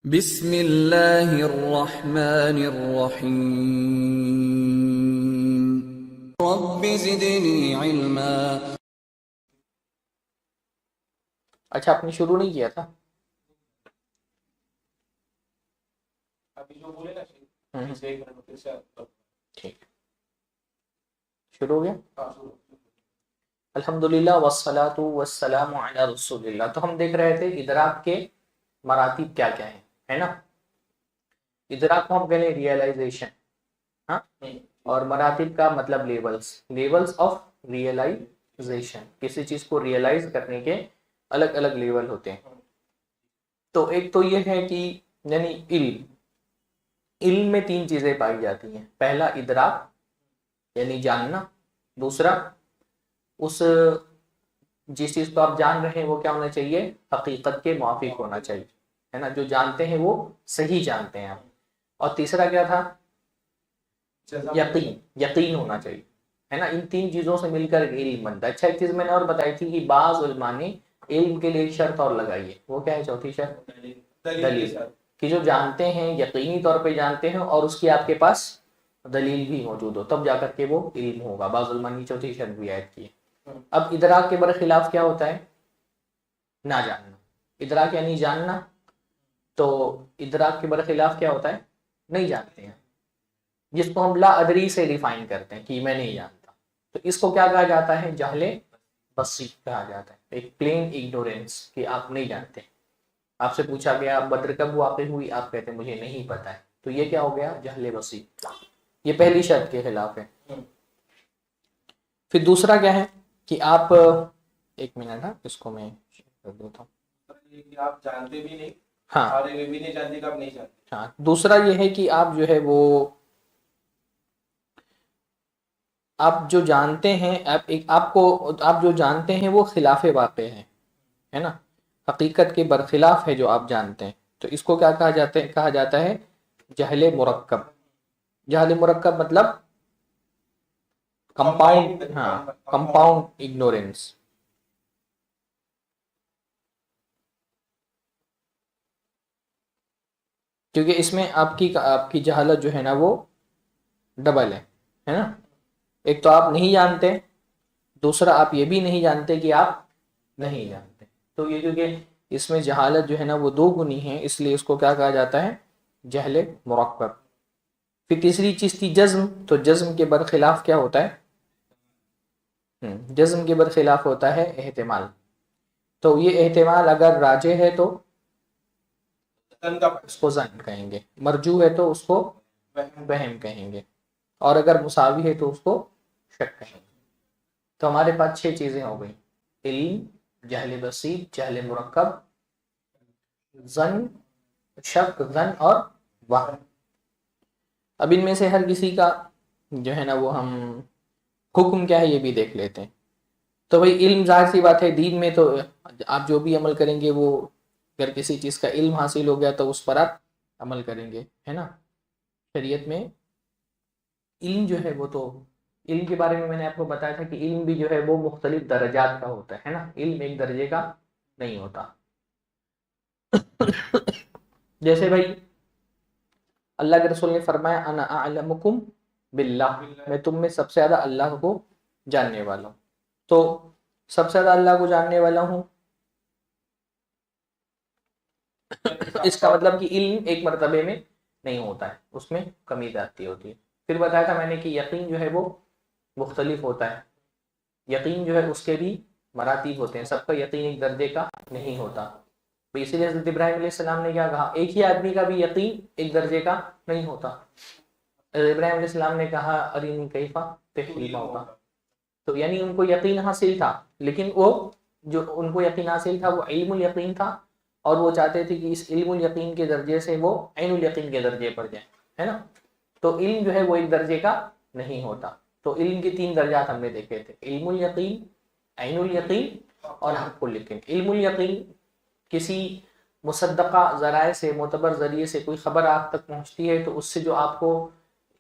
بسم اللہ الرحمن الرحیم رب زدنی علما۔ اچھا، آپ نے شروع نہیں کیا تھا؟ ٹھیک، شروع ہو گیا؟ الحمدللہ والصلاة والسلام علی رسول اللہ۔ تو ہم دیکھ رہے تھے ادراک کے مراتب کیا کیا ہیں، ہے نا؟ ادراک کو ہم کہتے ہیں ریئلائزیشن، ہاں، اور مراتب کا مطلب لیولز آف ریئلائزیشن۔ کسی چیز کو ریئلائز کرنے کے الگ الگ لیول ہوتے ہیں۔ تو ایک تو یہ ہے کہ یعنی علم میں تین چیزیں پائی جاتی ہیں۔ پہلا ادراک یعنی جاننا، دوسرا اس جس چیز کو آپ جان رہے ہیں وہ کیا ہونا چاہیے، حقیقت کے موافق ہونا چاہیے، ہے نا؟ جو جانتے ہیں وہ صحیح جانتے ہیں آپ۔ اور تیسرا کیا تھا؟ یقین ہونا چاہیے، ہے نا؟ ان تین چیزوں سے مل کر علم بنتا ہے۔ اچھا، ایک چیز میں نے اور بتائی تھی کہ بعض علماء نے علم کے لیے ایک شرط اور لگائی ہے، وہ کیا ہے؟ چوتھی شرط دلیل، کہ جو جانتے ہیں یقینی طور پہ جانتے ہیں اور اس کی آپ کے پاس دلیل بھی موجود ہو، تب جا کر کے وہ علم ہوگا۔ بعض علماء نے چوتھی شرط بھی عائد کی ہے۔ اب ادراک کے برخلاف کیا ہوتا ہے؟ نہ جاننا۔ ادراک یعنی جاننا، تو ادراک کے برخلاف کیا ہوتا ہے؟ نہیں جانتے ہیں، جس کو ہم لا ادری سے ڈیفائن کرتے ہیں کہ میں نہیں جانتا۔ تو اس کو کیا کہا جاتا ہے؟ جہل بصری کہا جاتا ہے، ایک پلین اگنورینس، کہ آپ نہیں جانتے۔ آپ سے پوچھا گیا بدر کب واقع ہوئی، آپ کہتے ہیں مجھے نہیں پتا ہے، تو یہ کیا ہو گیا؟ جہل بصری۔ یہ پہلی شرط کے خلاف ہے۔ پھر دوسرا کیا ہے کہ آپ ایک منٹ، ہاں اس کو میں کر دیتا ہوں۔ آپ جانتے بھی نہیں، ہاں اور یہ بھی نہیں جانتے کہ آپ نہیں جانتے۔ ہاں، دوسرا یہ ہے کہ آپ جو ہے وہ آپ جو جانتے ہیں، آپ جو جانتے ہیں وہ خلاف واقع ہے نا؟ حقیقت کے برخلاف ہے جو آپ جانتے ہیں، تو اس کو کیا کہا جاتا ہے؟ جہل مرکب۔ جہل مرکب مطلب کمپاؤنڈ اگنورینس۔ کیونکہ اس میں آپ کی جہالت جو ہے نا وہ ڈبل ہے نا؟ ایک تو آپ نہیں جانتے، دوسرا آپ یہ بھی نہیں جانتے کہ آپ نہیں جانتے۔ تو یہ کیونکہ اس میں جہالت جو ہے نا وہ دو گنی ہے، اس لیے اس کو کیا کہا جاتا ہے؟ جہل مرکب۔ پھر تیسری چیز تھی جزم، تو جزم کے برخلاف کیا ہوتا ہے؟ جزم کے برخلاف ہوتا ہے احتمال۔ تو یہ احتمال اگر راجح ہے تو اس کو ظن کہیں گے، مرجوح ہے تو اس کو وہم کہیں گے، اور اگر مساوی ہے تو اس کو شک کہیں گے۔ تو ہمارے پاس 6 چیزیں ہو گئی: علم، جہل بسیط، جہل مرکب، ظن، شک، ظن اور وہم۔ اب ان میں سے ہر کسی کا جو ہے نا وہ ہم حکم کیا ہے یہ بھی دیکھ لیتے ہیں۔ تو بھائی علم ظاہر سی بات ہے، دین میں تو آپ جو بھی عمل کریں گے وہ اگر کسی چیز کا علم حاصل ہو گیا تو اس پر آپ عمل کریں گے، ہے نا؟ شریعت میں علم جو ہے وہ تو علم کے بارے میں نے آپ کو بتایا تھا کہ علم بھی جو ہے وہ مختلف درجات کا ہوتا ہے نا؟ علم ایک درجے کا نہیں ہوتا۔ جیسے بھائی اللہ کے رسول نے فرمایا انا اعلمکم باللہ، میں تم میں سب سے زیادہ اللہ کو جاننے والا ہوں۔ تو سب سے زیادہ اللہ کو جاننے والا ہوں، اس کا مطلب کہ علم ایک مرتبے میں نہیں ہوتا ہے، اس میں کمی زیادتی ہوتی ہے۔ پھر بتایا تھا میں نے کہ یقین جو ہے وہ مختلف ہوتا ہے، یقین جو ہے اس کے بھی مراتب ہوتے ہیں، سب کا یقین ایک درجے کا نہیں ہوتا۔ اسی لیے حضرت ابراہیم علیہ السلام نے کیا کہا؟ ایک ہی آدمی کا بھی یقین ایک درجے کا نہیں ہوتا۔ ابراہیم علیہ السلام نے کہا ارینی کیفا تحیی الموتیٰ، تو یعنی ان کو یقین حاصل تھا، لیکن وہ جو ان کو یقین حاصل تھا وہ علم الیقین تھا، اور وہ چاہتے تھے کہ اس علم الیقین کے درجے سے وہ عین الیقین کے درجے پر جائیں، ہے نا؟ تو علم جو ہے وہ ایک درجے کا نہیں ہوتا۔ تو علم کے 3 درجات ہم نے دیکھے تھے: علم الیقین، عین الیقین اور حق الیقین۔ علم الیقین کسی مصدقہ ذرائع سے، معتبر ذریعے سے کوئی خبر آپ تک پہنچتی ہے تو اس سے جو آپ کو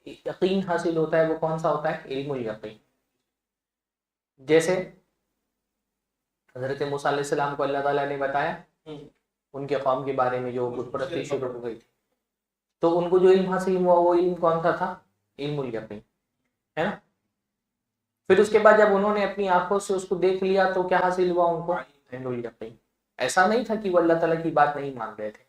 یقین حاصل ہوتا ہے وہ کون سا ہوتا ہے؟ علم الیقین۔ جیسے حضرت موسیٰ علیہ السلام کو اللہ تعالیٰ نے بتایا ان کے قوم کے بارے میں جو بت پرستی شروع ہو گئی تھی، تو ان کو جو علم حاصل ہوا وہ علم کون سا تھا؟ علم الیقین، ہے نا. پھر اس کے بعد جب انہوں نے اپنی آنکھوں سے اس کو دیکھ لیا تو کیا حاصل ہوا ان کو؟ عین الیقین. ایسا نہیں تھا کہ وہ اللہ تعالیٰ کی بات نہیں مان رہے تھے،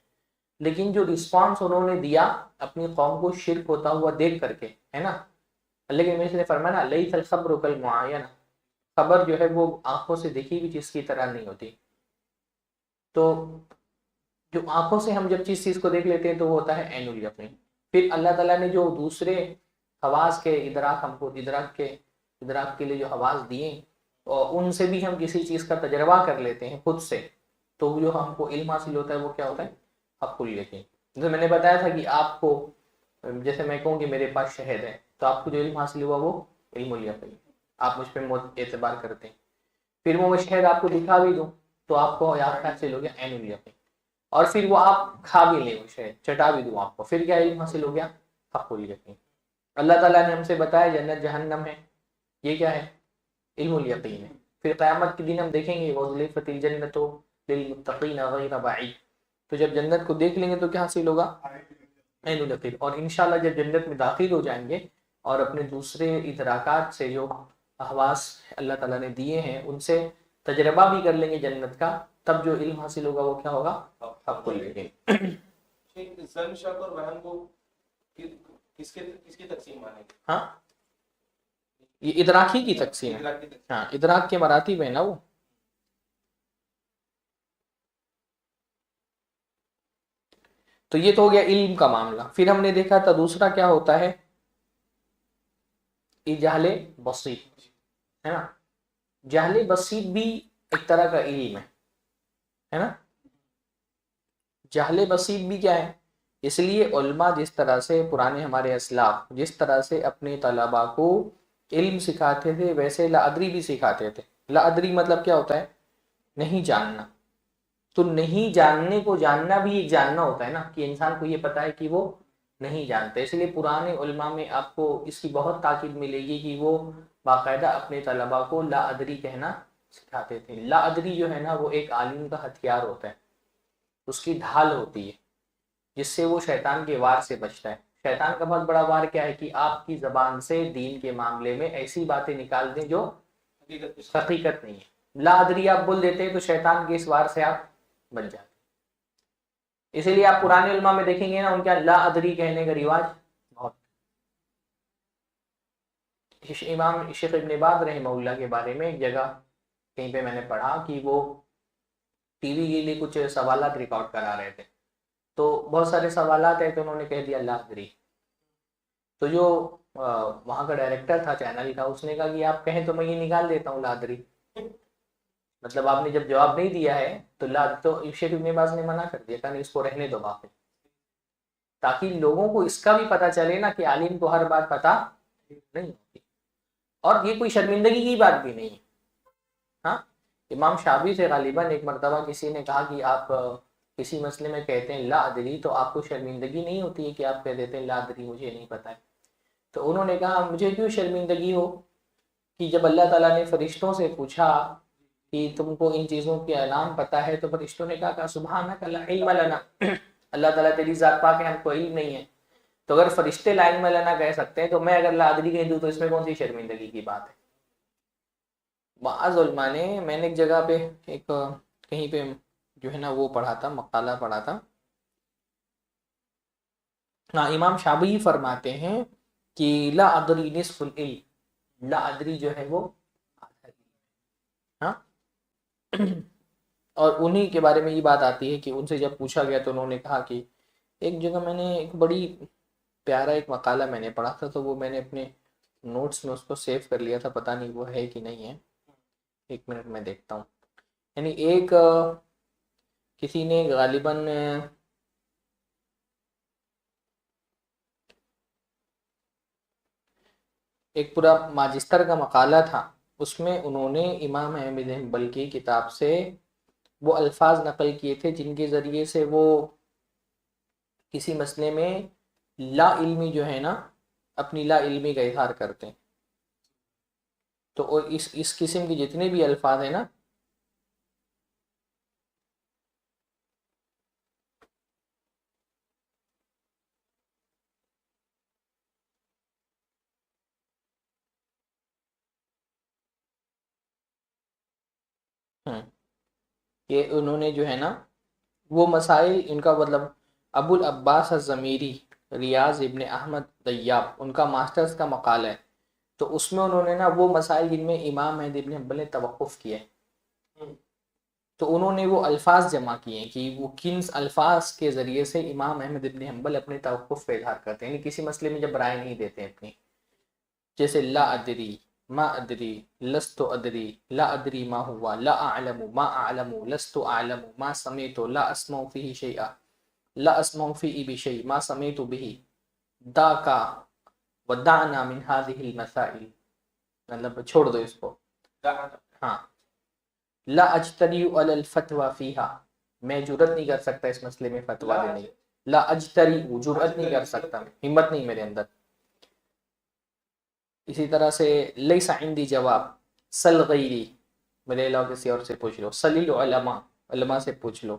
لیکن جو رسپانس انہوں نے دیا اپنی قوم کو شرک ہوتا ہوا دیکھ کر کے، ہے نا. اللہ کے نبی نے فرمایا لیس الخبر کالمعاینہ، خبر جو ہے وہ آنکھوں سے دیکھی ہوئی چیز کی طرح نہیں ہوتی. تو جو آنکھوں سے ہم جب چیز کو دیکھ لیتے ہیں تو وہ ہوتا ہے عین الیقین. پھر اللہ تعالیٰ نے جو دوسرے حواس کے ادراک ہم کو ادراک کے لیے جو حواس دیے، اور ان سے بھی ہم کسی چیز کا تجربہ کر لیتے ہیں خود سے، تو جو ہم کو علم حاصل ہوتا ہے وہ کیا ہوتا ہے؟ حق الیقین. جیسے میں نے بتایا تھا کہ آپ کو، جیسے میں کہوں کہ میرے پاس شہد ہے، تو آپ کو جو علم حاصل ہوا وہ علم الیقین، آپ مجھ پہ اعتبار کرتے ہیں. پھر وہ شہد آپ کو دکھا بھی دوں تو آپ کو حاصل ہو گیا عین الیقین. اور پھر وہ آپ کھا بھی لیں، وہ شہد چٹا بھی دوں آپ کو، پھر کیا علم حاصل ہو گیا؟ حق الیقین. اللہ تعالیٰ نے ہم سے بتایا جنت جہنم ہے، یہ کیا ہے؟ علم الیقین ہے. پھر قیامت کے دن ہم دیکھیں گے وَأُزْلِفَتِ الْجَنَّةُ لِلْمُتَّقِينَ غَيْرَ بَعِيدٍ، تو جب جنت کو دیکھ لیں گے تو کیا حاصل ہوگا؟ عین الیقین. اور انشاءاللہ جب جنت میں داخل ہو جائیں گے اور اپنے دوسرے ادراکات سے جو حواس اللہ تعالیٰ نے دیے ہیں ان سے تجربہ بھی کر لیں گے جنت کا، تب جو علم حاصل ہوگا وہ کیا ہوگا؟ حق الیقین. زن، شک اور وہم کو کس کی تقسیم مانیں گے؟ ہاں، یہ ادراکی کی تقسیم ہے. ہاں، ادراک کے مراتب ہیں نا وہ. تو یہ تو ہو گیا علم کا معاملہ. پھر ہم نے دیکھا تھا دوسرا کیا ہوتا ہے؟ جہل بسیط، ہے نا. جہل بسیط بھی ایک طرح کا علم ہے نا. جہل بسیط بھی کیا ہے؟ اس لیے علماء جس طرح سے پرانے ہمارے اسلاف جس طرح سے اپنے طلباء کو علم سکھاتے تھے ویسے لا ادری بھی سکھاتے تھے. لا ادری مطلب کیا ہوتا ہے؟ نہیں جاننا. تو نہیں جاننے کو جاننا بھی ایک جاننا ہوتا ہے نا، کہ انسان کو یہ پتا ہے کہ وہ نہیں جانتے. اس لیے پرانے علماء میں آپ کو اس کی بہت تاکید ملے گی کہ وہ باقاعدہ اپنے طلباء کو لا ادری کہنا سکھاتے تھے. لا ادری جو ہے نا وہ ایک عالم کا ہتھیار ہوتا ہے، اس کی ڈھال ہوتی ہے جس سے وہ شیطان کے وار سے بچتا ہے. شیطان کا بہت بڑا وار کیا ہے؟ کہ آپ کی زبان سے دین کے معاملے میں ایسی باتیں نکال دیں جو حقیقت نہیں ہے. لا ادری آپ بول دیتے ہیں تو شیطان کے اس وار سے آپ بن جاتے. اسی لیے آپ پرانے علماء میں دیکھیں گے نا ان کا لا ادری کہنے کا رواج بہت. امام شیخ ابن باز رحمہ اللہ کے بارے میں ایک جگہ کہیں پہ میں نے پڑھا کہ وہ ٹی وی کے لیے کچھ سوالات ریکارڈ کرا رہے تھے، تو بہت سارے سوالات ہیں تو انہوں نے کہہ دیا لا ادری. تو جو وہاں کا ڈائریکٹر تھا چینل کا، اس نے کہا کہ آپ کہیں تو میں یہ نکال دیتا ہوں لا ادری. مطلب آپ نے جب جواب نہیں دیا ہے تو شیخ ابن باز نے منع کر دیا، کہ اس کو رہنے دو باقی، تاکہ لوگوں کو اس کا بھی پتہ چلے نا کہ عالم کو ہر بات پتہ نہیں ہوتی. اور یہ کوئی شرمندگی کی بات بھی نہیں ہے. ہاں، امام شافعی سے غالباً ایک مرتبہ کسی نے کہا کہ آپ کسی مسئلے میں کہتے ہیں لا ادری تو آپ کو شرمندگی نہیں ہوتی ہے کہ آپ کہہ دیتے ہیں لا ادری مجھے نہیں پتہ ہے؟ تو انہوں نے کہا مجھے کیوں شرمندگی ہو کہ جب اللہ تعالیٰ نے فرشتوں سے پوچھا کہ تم کو ان چیزوں کے نام پتہ ہے، تو فرشتوں نے کہا سبحانک لا علم لنا، اللہ تعالیٰ تیری ذات پاک ہے، ہم کو علم نہیں ہے. تو اگر فرشتے لا علم لنا کہہ سکتے ہیں تو میں اگر لا ادری کہہ دوں تو اس میں کون سی شرمندگی کی بات ہے؟ بعض علماء نے، میں نے ایک جگہ پہ ایک کہیں پہ جو ہے نا وہ پڑھا تھا، مقالہ پڑھا تھا. ہاں، امام شافعی فرماتے ہیں کہ لا ادری نصف العلم، لا ادری جو ہے وہ ہاں. اور انہی کے بارے میں یہ بات آتی ہے کہ ان سے جب پوچھا گیا تو انہوں نے کہا کہ ایک جگہ میں نے ایک بڑی پیارا ایک مقالہ میں نے پڑھا تھا، تو وہ میں نے اپنے نوٹس میں اس کو سیو کر لیا تھا، پتہ نہیں وہ ہے کہ نہیں ہے. ایک منٹ میں دیکھتا ہوں. یعنی ایک کسی نے غالباً ایک پورا ماجسٹر کا مقالہ تھا، اس میں انہوں نے امام احمد حنبل کی کتاب سے وہ الفاظ نقل کیے تھے جن کے ذریعے سے وہ کسی مسئلے میں لا علمی جو ہے نا اپنی لا علمی کا اظہار کرتے ہیں. تو اس قسم کے جتنے بھی الفاظ ہیں نا کہ انہوں نے جو ہے نا وہ مسائل، ان کا مطلب ابو العباس الضمیری ریاض ابن احمد دیاب ان کا ماسٹرز کا مقالہ ہے، تو اس میں انہوں نے نا وہ مسائل جن میں امام احمد بن حنبل نے توقف کیے، تو انہوں نے وہ الفاظ جمع کیے ہیں کہ وہ کن الفاظ کے ذریعے سے امام احمد بن حنبل اپنے توقف کا اظہار کرتے ہیں، یعنی کسی مسئلے میں جب رائے نہیں دیتے ہیں اپنی، جیسے لا ادری، ما ادری، لست ادری، لا ادری ما ہوا، لا اعلم، ما اعلم، لست اعلم، ما سمعت، لا اسمع فيه شيئا، لا اسمع فيه بشيء، ما سمعت به، داکا ودعنا من هذه المسائل، مطلب چھوڑ دو اس کو، ہاں، لا اجتری علی الفتوی فیہا، میں جرأت نہیں کر سکتا اس مسئلے میں فتویٰ دینے کی، لا اجتری، جرأت نہیں کر سکتا، ہمت نہیں میرے اندر۔ اسی طرح سے لیس عندی جواب، سل غیری، میرے علاوہ کسی اور سے پوچھ لو، سل العلماء، علماء سے پوچھ لو،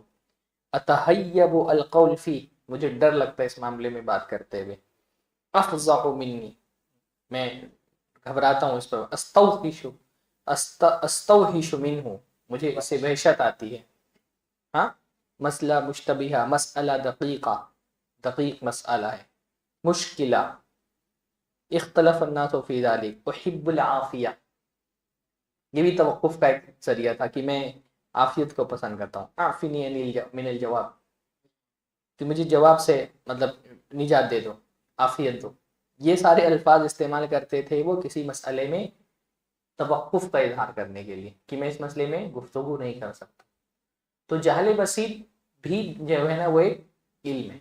اتحیب القول فی، مجھے ڈر لگتا ہے اس معاملے میں بات کرتے ہوئے، افضح منی، میں گھبراتا ہوں اس پر، استوحش منہ، مجھے اس سے وحشت آتی ہے، ہاں، مسئلہ مشتبہ، مسئلہ دقیقہ، دقیق مسئلہ ہے، مشکلہ، اختلف الناس فی ذلک، احب العافیہ، یہ بھی توقف کا ایک ذریعہ تھا کہ میں عافیت کو پسند کرتا ہوں، اعفنی من الجواب، کہ مجھے جواب سے مطلب نجات دے دو، عافیت دو، یہ سارے الفاظ استعمال کرتے تھے وہ کسی مسئلے میں توقف کا اظہار کرنے کے لیے کہ میں اس مسئلے میں گفتگو نہیں کر سکتا۔ تو جہل بسیط بھی جو ہے نا وہ ایک علم ہے،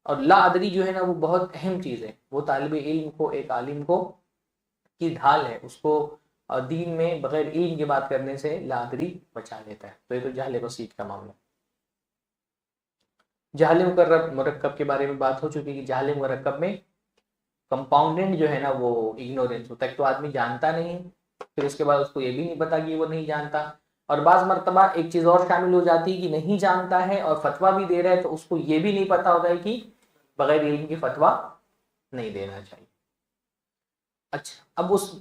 اور لا ادری جو ہے نا وہ بہت اہم چیز ہے، وہ طالب علم کو، ایک عالم کو کی ڈھال ہے، اس کو دین میں بغیر علم کی بات کرنے سے لا ادری بچا لیتا ہے۔ تو یہ تو جہل بسیط کا معاملہ۔ جہل مرکب کے بارے میں بات ہو چکی کہ جہل مرکب میں کمپاؤنڈنٹ جو ہے نا وہ اگنورینس ہوتا ہے، ایک تو آدمی جانتا نہیں، پھر اس کے بعد اس کو یہ بھی نہیں پتا کہ وہ نہیں جانتا، اور بعض مرتبہ ایک چیز اور شامل ہو جاتی ہے کہ نہیں جانتا ہے اور فتویٰ بھی دے رہا ہے، تو اس کو یہ بھی نہیں پتا ہوتا ہے کہ بغیر علم کی فتویٰ نہیں دینا چاہیے۔ اچھا، اب اس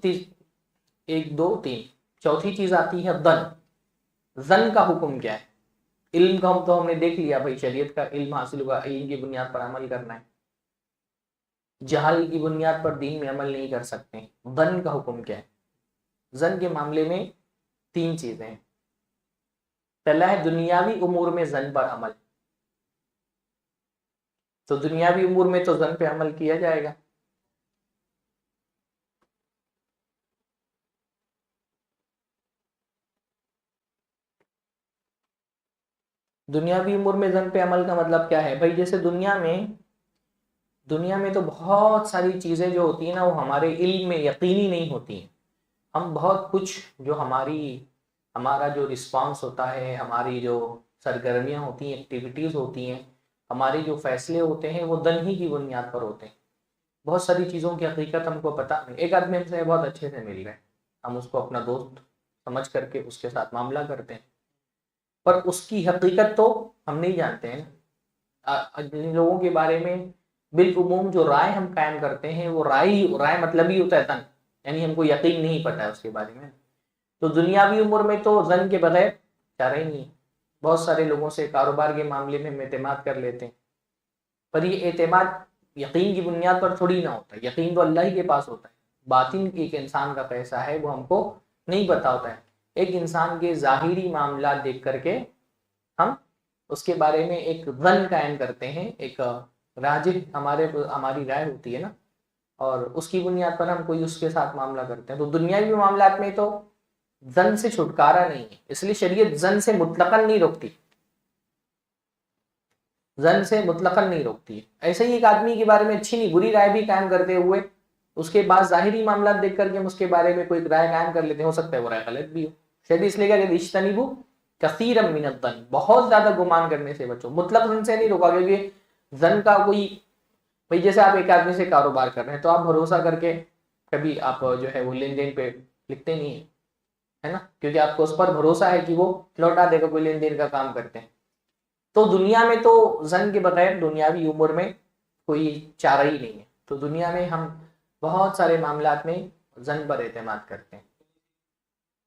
ایک دو تین چوتھی چیز آتی ہے ظن۔ ظن کا حکم کیا ہے؟ علم کا تو ہم نے دیکھ لیا بھائی، شریعت کا علم حاصل ہوا، علم کی بنیاد پر عمل کرنا ہے، جہل کی بنیاد پر دین میں عمل نہیں کر سکتے۔ ظن کا حکم کیا ہے؟ ظن کے معاملے میں تین چیزیں ہیں۔ پہلا ہے دنیاوی امور میں ظن پر عمل، تو دنیاوی امور میں تو ظن پہ عمل کیا جائے گا۔ دنیاوی امور میں ظن پہ عمل کا مطلب کیا ہے بھائی؟ جیسے دنیا میں تو بہت ساری چیزیں جو ہوتی ہیں نا وہ ہمارے علم میں یقینی نہیں ہوتی ہیں، ہم بہت کچھ جو ہمارا جو رسپانس ہوتا ہے، ہماری جو سرگرمیاں ہوتی ہیں، ایکٹیویٹیز ہوتی ہیں، ہمارے جو فیصلے ہوتے ہیں وہ ظن ہی کی بنیاد پر ہوتے ہیں۔ بہت ساری چیزوں کی حقیقت ہم کو پتہ نہیں، ایک آدمی ہم سے بہت اچھے سے مل رہے ہیں، ہم اس کو اپنا دوست سمجھ کر کے اس کے ساتھ معاملہ کرتے ہیں، پر اس کی حقیقت تو ہم نہیں جانتے ہیں نا۔ جن لوگوں کے بارے میں بالعموم جو رائے ہم قائم کرتے ہیں وہ رائے مطلب ہی ہوتا ہے ظن، یعنی ہم کو یقین نہیں پتا ہے اس کے بارے میں۔ تو دنیاوی امور میں تو ظن کے بغیر چارہ ہی نہیں ہے۔ بہت سارے لوگوں سے کاروبار کے معاملے میں ہم اعتماد کر لیتے ہیں، پر یہ اعتماد یقین کی بنیاد پر تھوڑی نہ ہوتا ہے، یقین تو اللہ ہی کے پاس ہوتا ہے، باطن ایک انسان کا کیسا ہے وہ ہم کو نہیں پتا ہوتا ہے۔ ایک انسان کے ظاہری معاملات دیکھ کر کے ہم اس کے بارے میں ایک ظن قائم کرتے ہیں، ایک راجح ہماری رائے ہوتی ہے نا، اور اس کی بنیاد پر ہم کوئی اس کے ساتھ معاملہ کرتے ہیں۔ تو دنیاوی معاملات میں تو ظن سے چھٹکارا نہیں ہے، اس لیے شریعت ظن سے مطلقاً نہیں روکتی، ظن سے مطلقاً نہیں روکتی ہے۔ ایسے ہی ایک آدمی کے بارے میں اچھی نہیں بری رائے بھی قائم کرتے ہوئے اس کے بعد ظاہری معاملات دیکھ کر کے ہم اس کے بارے میں کوئی رائے قائم کر لیتے ہیں، ہو سکتا ہے وہ رائے غلط بھی ہو۔ شریعت اس لیے کہا کہ اجتنبوا کثیرا من الظن، بہت زیادہ گمان کرنے سے بچو، مطلق ظن سے نہیں روکا، کیونکہ ظن کا کوئی بھائی جیسے آپ ایک آدمی سے کاروبار کر رہے ہیں تو آپ بھروسہ کر کے کبھی آپ جو ہے وہ لین دین پہ لکھتے نہیں ہیں، ہے نا، کیونکہ آپ کو اس پر بھروسہ ہے کہ وہ لوٹا دے گا، کوئی لین دین کا کام کرتے ہیں۔ تو دنیا میں تو ظن کے بغیر دنیاوی امور میں کوئی چارہ ہی نہیں ہے، تو دنیا میں ہم بہت سارے معاملات میں ظن پر اعتماد کرتے ہیں۔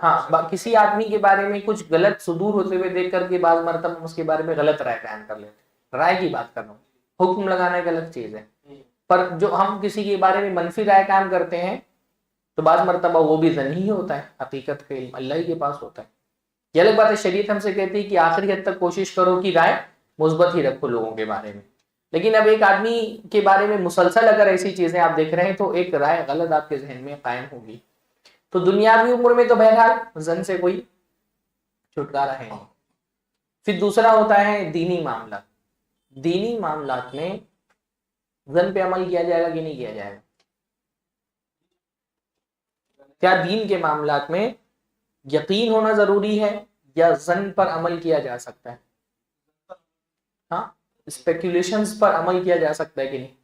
ہاں کسی آدمی کے بارے میں کچھ غلط صدور ہوتے ہوئے دیکھ کر کے بعض مرتبہ ہم اس کے بارے میں غلط رائے قائم کر لیتے ہیں. رائے کی بات کر رہا ہوں، حکم لگانا ایک الگ چیز ہے، پر جو ہم کسی کے بارے میں منفی رائے قائم کرتے ہیں تو بعض مرتبہ وہ بھی ظنی ہی ہوتا ہے، حقیقت کا علم اللہ ہی کے پاس ہوتا ہے. یہ الگ بات ہے، شریعت ہم سے کہتی ہے کہ آخری حد تک کوشش کرو کہ رائے مثبت ہی رکھو لوگوں کے بارے میں. لیکن اب ایک آدمی کے بارے میں مسلسل اگر ایسی چیزیں آپ دیکھ رہے ہیں تو ایک رائے غلط آپ کے ذہن میں قائم ہوگی. تو دنیاوی امور میں تو بہرحال ظن سے کوئی چھٹکارا ہے نہیں. پھر دوسرا ہوتا ہے دینی معاملات. دینی معاملات میں ظن پہ عمل کیا جائے گا کہ نہیں کیا جائے گا؟ کیا دین کے معاملات میں یقین ہونا ضروری ہے یا ظن پر عمل کیا جا سکتا ہے؟ ہاں اسپیکولیشنز پر عمل کیا جا سکتا ہے کہ نہیں؟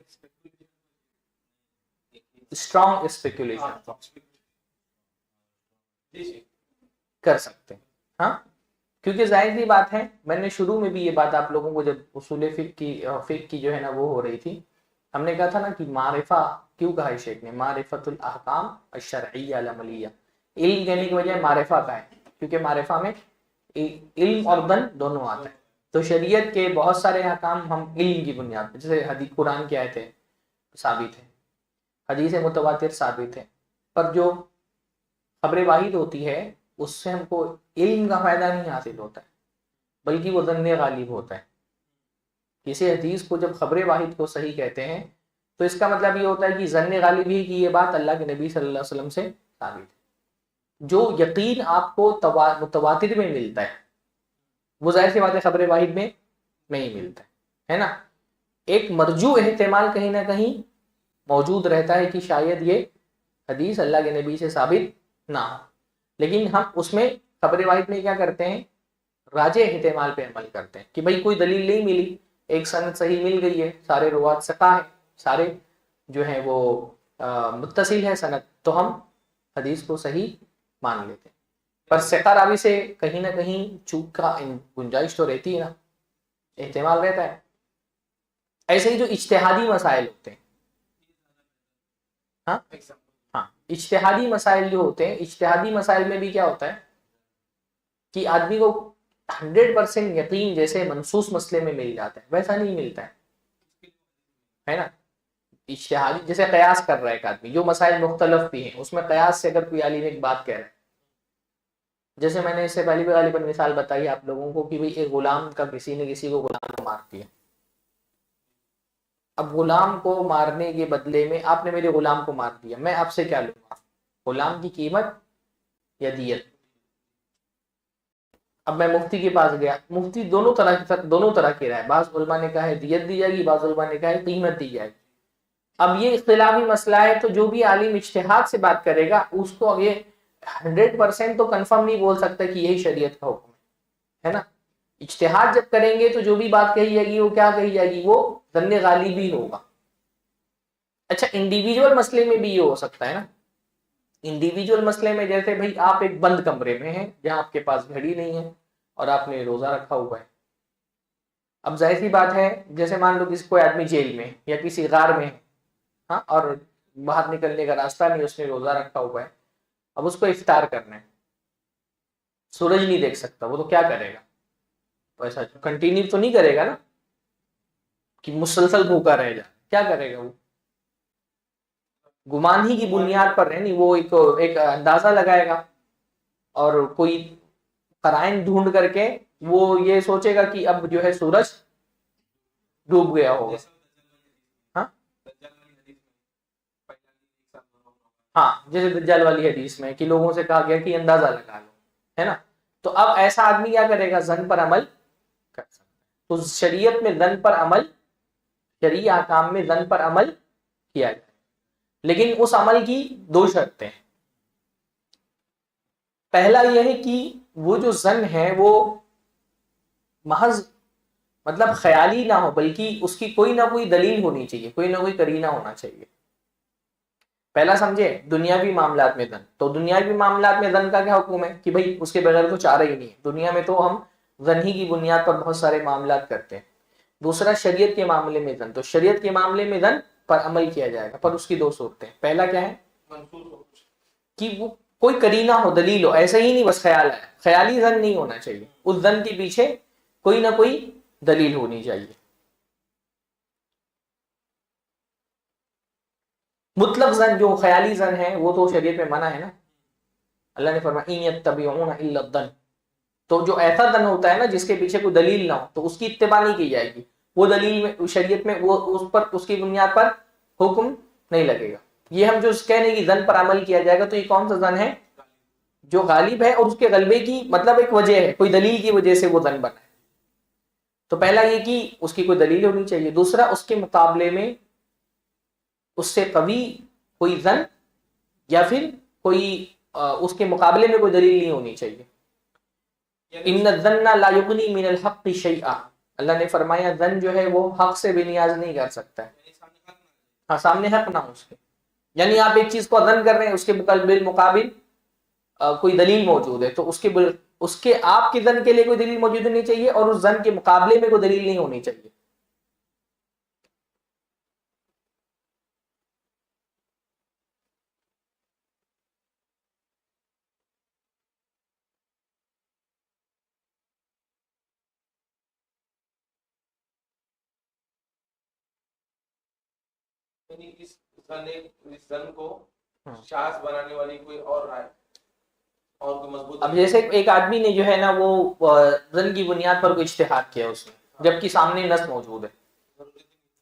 اسٹرانگ اسپیکولیشن کر سکتے ہیں. ہاں کیونکہ ظاہر سی بات ہے، میں نے شروع میں بھی یہ بات آپ لوگوں کو جب اصول فقہ کی جو ہے نا وہ ہو رہی تھی، ہم نے کہا تھا نا کہ معرفہ کیوں کہا ہے شیخ نے معرفت الاحکام الشرعیہ العملیہ. علم کہنے کی وجہ معرفہ کا ہے کیونکہ معرفہ میں علم اور ظن دونوں آتے ہیں. تو شریعت کے بہت سارے احکام ہم علم کی بنیاد پہ، جیسے حدیث قرآن کی آیتیں ثابت ہیں، حدیث متواتر ثابت ہے، پر جو خبر واحد ہوتی ہے اس سے ہم کو علم کا فائدہ نہیں حاصل ہوتا ہے بلکہ وہ ظن غالب ہوتا ہے. کسی حدیث کو جب خبر واحد کو صحیح کہتے ہیں تو اس کا مطلب یہ ہوتا ہے کہ ظن غالب ہی کی یہ بات اللہ کے نبی صلی اللہ علیہ وسلم سے ثابت ہے. جو یقین آپ کو متواتر میں ملتا ہے وہ ظاہر سی بات ہے خبر واحد میں نہیں ملتا ہے نا. ایک مرجو احتمال کہیں نہ کہیں موجود رہتا ہے کہ شاید یہ حدیث اللہ کے نبی سے ثابت نہ ہو، لیکن ہم اس میں خبر واحد میں کیا کرتے ہیں؟ راجع احتمال پہ عمل کرتے ہیں کہ بھئی کوئی دلیل نہیں ملی، ایک سند صحیح مل گئی ہے، سارے روات ثقہ ہیں، سارے جو ہیں وہ متصل ہے سند، تو ہم حدیث کو صحیح مان لیتے ہیں. پر ثقہ راوی سے کہیں نہ کہیں چوک کا گنجائش تو رہتی ہے نا، احتمال رہتا ہے. ایسے ہی جو اجتہادی مسائل ہوتے ہیں، ہاں اجتہادی مسائل جو ہوتے ہیں، اجتہادی مسائل میں بھی کیا ہوتا ہے کہ آدمی کو 100% یقین جیسے منصوص مسئلے میں مل جاتا ہے ویسا نہیں ملتا ہے نا. اجتہادی جیسے قیاس کر رہا ہے ایک آدمی، جو مسائل مختلف بھی ہیں اس میں قیاس سے اگر کوئی عالم ایک بات کہہ رہا ہے، جیسے میں نے اس سے پہلے بھی غالباً مثال بتائی آپ لوگوں کو کہ بھئی ایک غلام کا کسی نے کسی کو غلام کو مار دیا. اب غلام کو مارنے کے بدلے میں آپ نے میرے غلام کو مار دیا، میں آپ سے کیا لوں گا؟ غلام کی قیمت یا دیت؟ اب میں مفتی کے پاس گیا، مفتی دونوں طرح کی رائے، بعض علماء نے کہا ہے دیت دی جائے گی، بعض علماء نے کہا ہے قیمت دی جائے گی. اب یہ اختلافی مسئلہ ہے، تو جو بھی عالم اجتہاد سے بات کرے گا اس کو یہ 100% تو کنفرم نہیں بول سکتا کہ یہی شریعت کا حکم ہے نا. اجتہاد جب کریں گے تو جو بھی بات کہی جائے گی وہ کیا کہی جائے گی؟ وہ ظن غالب ہی ہوگا. اچھا انڈیویجول مسئلے میں بھی یہ ہو سکتا ہے نا. انڈیویجول مسئلے میں جیسے بھائی آپ ایک بند کمرے میں ہیں جہاں آپ کے پاس گھڑی نہیں ہے اور آپ نے روزہ رکھا ہوا ہے. اب ظاہر سی بات ہے جیسے مان لو کسی کوئی آدمی جیل میں یا کسی غار میں ہے، ہاں، اور باہر نکلنے کا راستہ نہیں، اس نے روزہ رکھا ہوا ہے. اب اس کو افطار کرنا ہے، سورج نہیں دیکھ سکتا، وہ تو کیا کرے گا؟ تو ایسا کنٹینیو تو نہیں کرے گا نا کہ مسلسل بھوکا رہ جائے. کیا کرے گا؟ وہ گمان ہی کی بنیاد پر ہے نہیں، وہ ایک اندازہ لگائے گا اور کوئی قرائن ڈھونڈ کر کے وہ یہ سوچے گا کہ اب جو ہے سورج ڈوب گیا ہوگا. ہاں جیسے دجال والی حدیث میں کہ لوگوں سے کہا گیا کہ اندازہ لگا لو، ہے نا. تو اب ایسا آدمی کیا کرے گا؟ ظن پر عمل کر سکتا ہے. تو شریعت میں ظن پر عمل، شرعی احکام میں ظن پر عمل کیا جائے، لیکن اس عمل کی دو شرطیں ہیں. پہلا یہ ہے کہ وہ جو ظن ہے وہ محض مطلب خیالی نہ ہو، بلکہ اس کی کوئی نہ کوئی دلیل ہونی چاہیے، کوئی نہ کوئی قرینہ ہونا چاہیے. پہلا سمجھے دنیاوی معاملات میں ظن. تو دنیاوی معاملات میں ظن کا کیا حکم ہے کہ بھئی اس کے بغیر تو چارہ ہی نہیں ہے. دنیا میں تو ہم ظن ہی کی بنیاد پر بہت سارے معاملات کرتے ہیں، دوسرا شریعت کے معاملے میں زن. تو شریعت کے معاملے میں زن پر عمل کیا جائے گا, پر اس کی دو صورتیں. پہلا کیا ہے منسوخ ہو کچھ. کہ وہ کوئی کرینہ ہو, دلیل ہو, ایسا ہی نہیں بس خیال ہے, خیالی زن نہیں ہونا چاہیے, اس زن کے پیچھے کوئی نہ کوئی دلیل ہونی چاہیے. مطلق زن جو خیالی زن ہے وہ تو شریعت میں منع ہے نا. اللہ نے فرمایا ان یتبعون الا الظن. تو جو ایسا زن ہوتا ہے نا جس کے پیچھے کوئی دلیل نہ ہو تو اس کی اتباع نہیں کی جائے گی. وہ دلیل میں شریعت میں وہ اس پر اس کی بنیاد پر حکم نہیں لگے گا. یہ ہم جو کہنے کی زن پر عمل کیا جائے گا تو یہ کون سا زن ہے جو غالب ہے اور اس کے غلبے کی مطلب ایک وجہ ہے, کوئی دلیل کی وجہ سے وہ زن بنا ہے. تو پہلا یہ کہ اس کی کوئی دلیل ہونی چاہیے. دوسرا اس کے مقابلے میں اس سے قوی کوئی زن یا پھر کوئی اس کے مقابلے میں کوئی دلیل نہیں ہونی چاہیے. ان الظن لا یغنی من الحق شیئا. اللہ نے فرمایا زن جو ہے وہ حق سے بے نیاز نہیں کر سکتا ہے. ہاں سامنے حق نہ ہو اس کے, یعنی آپ ایک چیز کو ظن کر رہے ہیں اس کے بالمقابل کوئی دلیل موجود ہے تو اس کے آپ کے ظن کے لیے کوئی دلیل موجود نہیں چاہیے اور اس ظن کے مقابلے میں کوئی دلیل نہیں ہونی چاہیے. یعنی اس زن کو شاذ بنانے والی کوئی اور رائے اور کوئی مضبوط. اب جیسے ایک آدمی نے جو ہے نا وہ زن کی بنیاد پر کوئی اجتہاد کیا اس نے, جبکہ سامنے نص موجود ہے.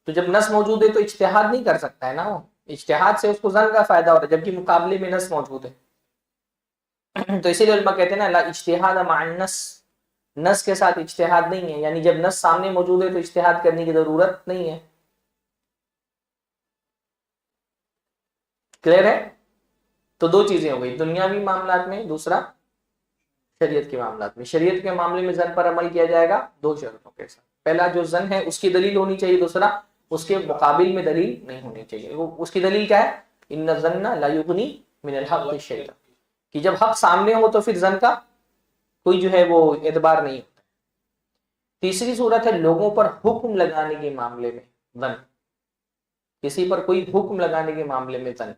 تو جب نص موجود ہے تو اجتہاد نہیں کر سکتا ہے نا, وہ اجتہاد سے اس کو زن کا فائدہ ہو رہا ہے جبکہ مقابلے میں نص موجود ہے. تو اسی لیے علماء کہتے ہیں نا لا اجتہاد مع النص, نص کے ساتھ اجتہاد نہیں ہے, یعنی جب نص سامنے موجود ہے تو اجتہاد کرنے کی ضرورت نہیں ہے. کلیئر ہے؟ تو دو چیزیں ہو گئی, دنیاوی معاملات میں, دوسرا شریعت کے معاملات میں. شریعت کے معاملے میں زن پر عمل کیا جائے گا دو شرطوں کے ساتھ. پہلا جو زن ہے اس کی دلیل ہونی چاہیے, دوسرا اس کے مقابل میں دلیل نہیں ہونی چاہیے. اس کی دلیل کیا ہے ان الظن لا یغنی من الحق شیئا, کہ جب حق سامنے ہو تو پھر زن کا کوئی جو ہے وہ اعتبار نہیں ہوتا. تیسری صورت ہے لوگوں پر حکم لگانے کے معاملے میں زن, کسی پر کوئی حکم لگانے کے معاملے میں زن.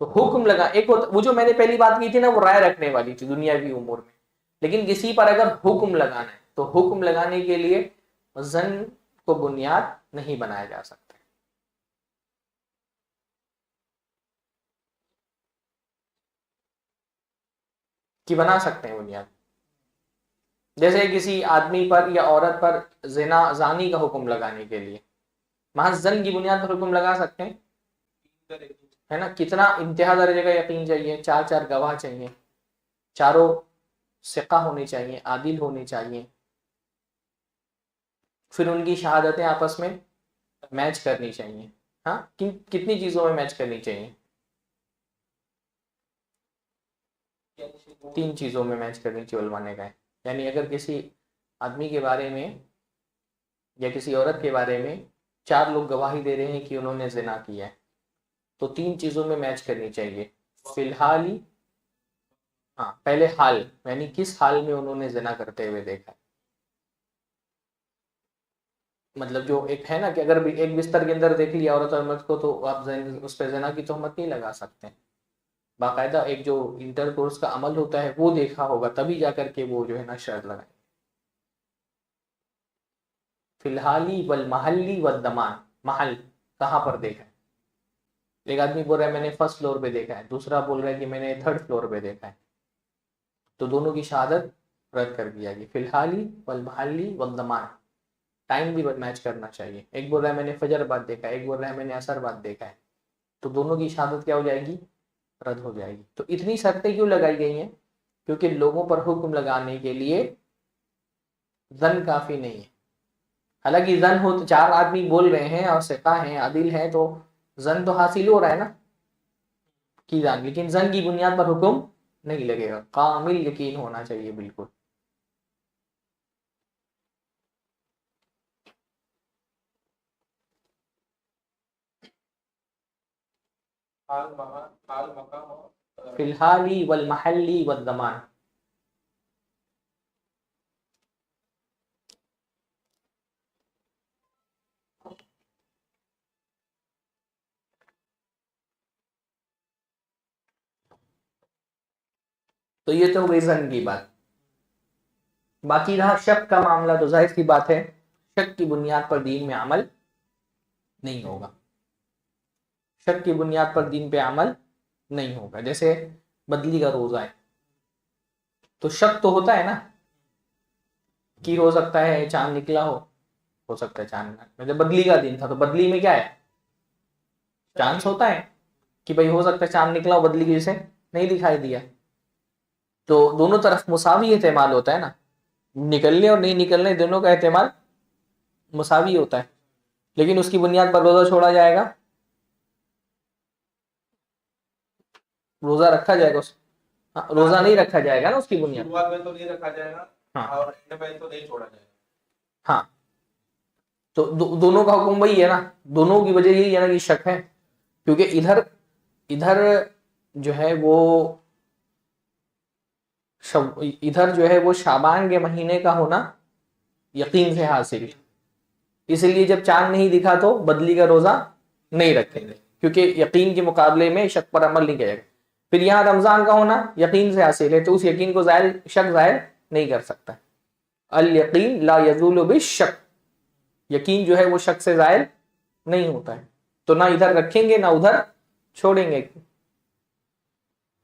تو حکم لگا ایک وہ جو میں نے پہلی بات کی تھی نا وہ رائے رکھنے والی تھی دنیاوی امور میں, لیکن کسی پر اگر حکم لگانا ہے تو حکم لگانے کے لیے زن کو بنیاد نہیں بنایا جا سکتا. کہ بنا سکتے ہیں بنیاد, جیسے کسی آدمی پر یا عورت پر زانی کا حکم لگانے کے لیے محض زن کی بنیاد پر حکم لگا سکتے ہیں, ہے نا. کتنا انتہا درجے کا یقین چاہیے, چار گواہ چاہیے, چاروں ثقہ ہونے چاہیے, عادل ہونے چاہیے, پھر ان کی شہادتیں آپس میں میچ کرنی چاہیے. ہاں کتنی چیزوں میں میچ کرنی چاہیے؟ 3 چیزوں میں میچ کرنی چاہیے علماء نے کہا ہے. یعنی اگر کسی آدمی کے بارے میں یا کسی عورت کے بارے میں 4 لوگ گواہی دے رہے ہیں کہ انہوں نے زنا کیا ہے تو 3 چیزوں میں میچ کرنی چاہیے. فی الحال ہی, ہاں پہلے حال یعنی کس حال میں انہوں نے زنا کرتے ہوئے دیکھا. مطلب جو ایک ہے نا کہ اگر ایک بستر کے اندر دیکھ لیا عورت اور مرد کو تو آپ اس پہ زنا کی تہمت نہیں لگا سکتے. باقاعدہ ایک جو انٹر کورس کا عمل ہوتا ہے وہ دیکھا ہوگا تبھی جا کر کے وہ جو ہے نا شرط لگائیں. فی الحالی والمحلی والزمان, محل کہاں پر دیکھا ہے. ایک آدمی بول رہا ہے میں نے 1st فلور پہ دیکھا ہے, دوسرا بول رہا ہے کہ میں نے 3rd فلور پہ دیکھا ہے, تو دونوں کی شہادت رد کر دیا گئی. فی الحالی والمحلی والزمان, ٹائم بھی میچ کرنا چاہیے. ایک بول رہا ہے میں نے فجر بعد دیکھا ہے, ایک بول رہا ہے میں نے عصر بعد دیکھا ہے, تو دونوں کی شہادت کیا ہو جائے گی, رد ہو جائے گی. تو اتنی شرطیں کیوں لگائی گئی ہیں؟ کیونکہ لوگوں پر حکم لگانے کے لیے زن کافی نہیں ہے. حالانکہ زن ہو تو 4 آدمی بول رہے ہیں اور ثقہ ہیں, عادل ہیں, تو زن تو حاصل ہو رہا ہے نا کی زن, لیکن زن کی بنیاد پر حکم نہیں لگے گا. کامل یقین ہونا چاہیے بالکل. فی الحالی والمحلی والزمان. تو یہ تو ہوئی زن کی بات. باقی رہا شک کا معاملہ تو ظاہر سی بات ہے شک کی بنیاد پر دین میں عمل نہیں ہوگا. شک کی بنیاد پر دین پہ عمل نہیں ہوگا. جیسے بدلی کا روزہ ہے تو شک تو ہوتا ہے نا کہ ہو سکتا ہے چاند نکلا ہو سکتا ہے چاند مطلب بدلی کا دن تھا تو بدلی میں کیا ہے چانس ہوتا ہے کہ بھئی ہو سکتا ہے چاند نکلا ہو بدلی کی وجہ سے نہیں دکھائی دیا. تو دونوں طرف مساوی احتمال ہوتا ہے نا, نکلنے اور نہیں نکلنے دونوں کا احتمال مساوی ہوتا ہے. لیکن اس کی بنیاد پر روزہ چھوڑا جائے گا, روزہ رکھا جائے گا, روزہ نہیں رکھا جائے گا نا اس کی بنیاد. شروعات میں تو نہیں رکھا جائے گا ہاں اور اینڈ میں تو نہیں چھوڑا جائے گا. ہاں تو دونوں کا حکم وہی ہے نا, دونوں کی وجہ یہی ہے نا کہ شک ہے, کیونکہ ادھر جو ہے وہ شعبان کے مہینے کا ہونا یقین سے حاصل, اس لیے جب چاند نہیں دکھا تو بدلی کا روزہ نہیں رکھیں گے کیونکہ یقین کے مقابلے میں شک پر عمل نہیں کیا جائے گا. پھر یہاں رمضان کا ہونا یقین سے حاصل ہے تو اس یقین کو شک ظاہر نہیں کر سکتا. الیقین لا یزول بالشک, یقین جو ہے وہ شک سے ظاہر نہیں ہوتا ہے. تو نہ ادھر رکھیں گے نہ ادھر چھوڑیں گے,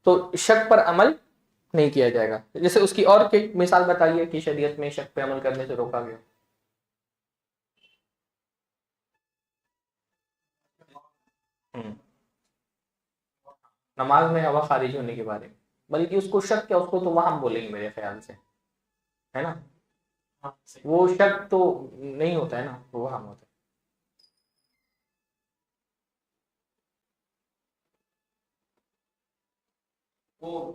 تو شک پر عمل نہیں کیا جائے گا. جیسے اس کی اور کوئی مثال بتائیے کہ شریعت میں شک پہ عمل کرنے سے روکا گیا. نماز میں ہوا خارج ہونے کے بارے میں, بلکہ اس کو شک کیا اس کو تو وہم بولیں گے میرے خیال سے, ہے نا, وہ شک تو نہیں ہوتا ہے نا, وہ وہم ہوتا ہے. وہ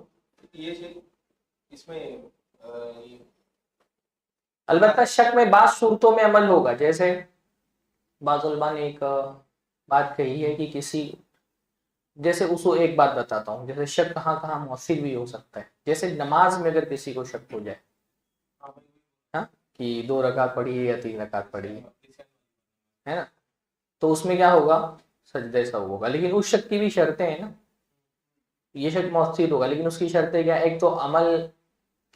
یہ اس میں البتہ شک میں بعض صورتوں میں عمل ہوگا, جیسے بعض علماء نے ایک بات کہی ہے کہ کسی, جیسے اس کو ایک بات بتاتا ہوں, جیسے شک کہاں کہاں مؤثر بھی ہو سکتا ہے. جیسے نماز میں اگر کسی کو شک ہو جائے ہاں کہ 2 رکعت پڑھی ہے یا 3 رکعت پڑھی ہے نا, تو اس میں کیا ہوگا سجدہ سہو ہوگا. لیکن اس شک کی بھی شرطیں ہیں نا, یہ شک مؤثر ہوگا لیکن اس کی شرطیں کیا, ایک تو عمل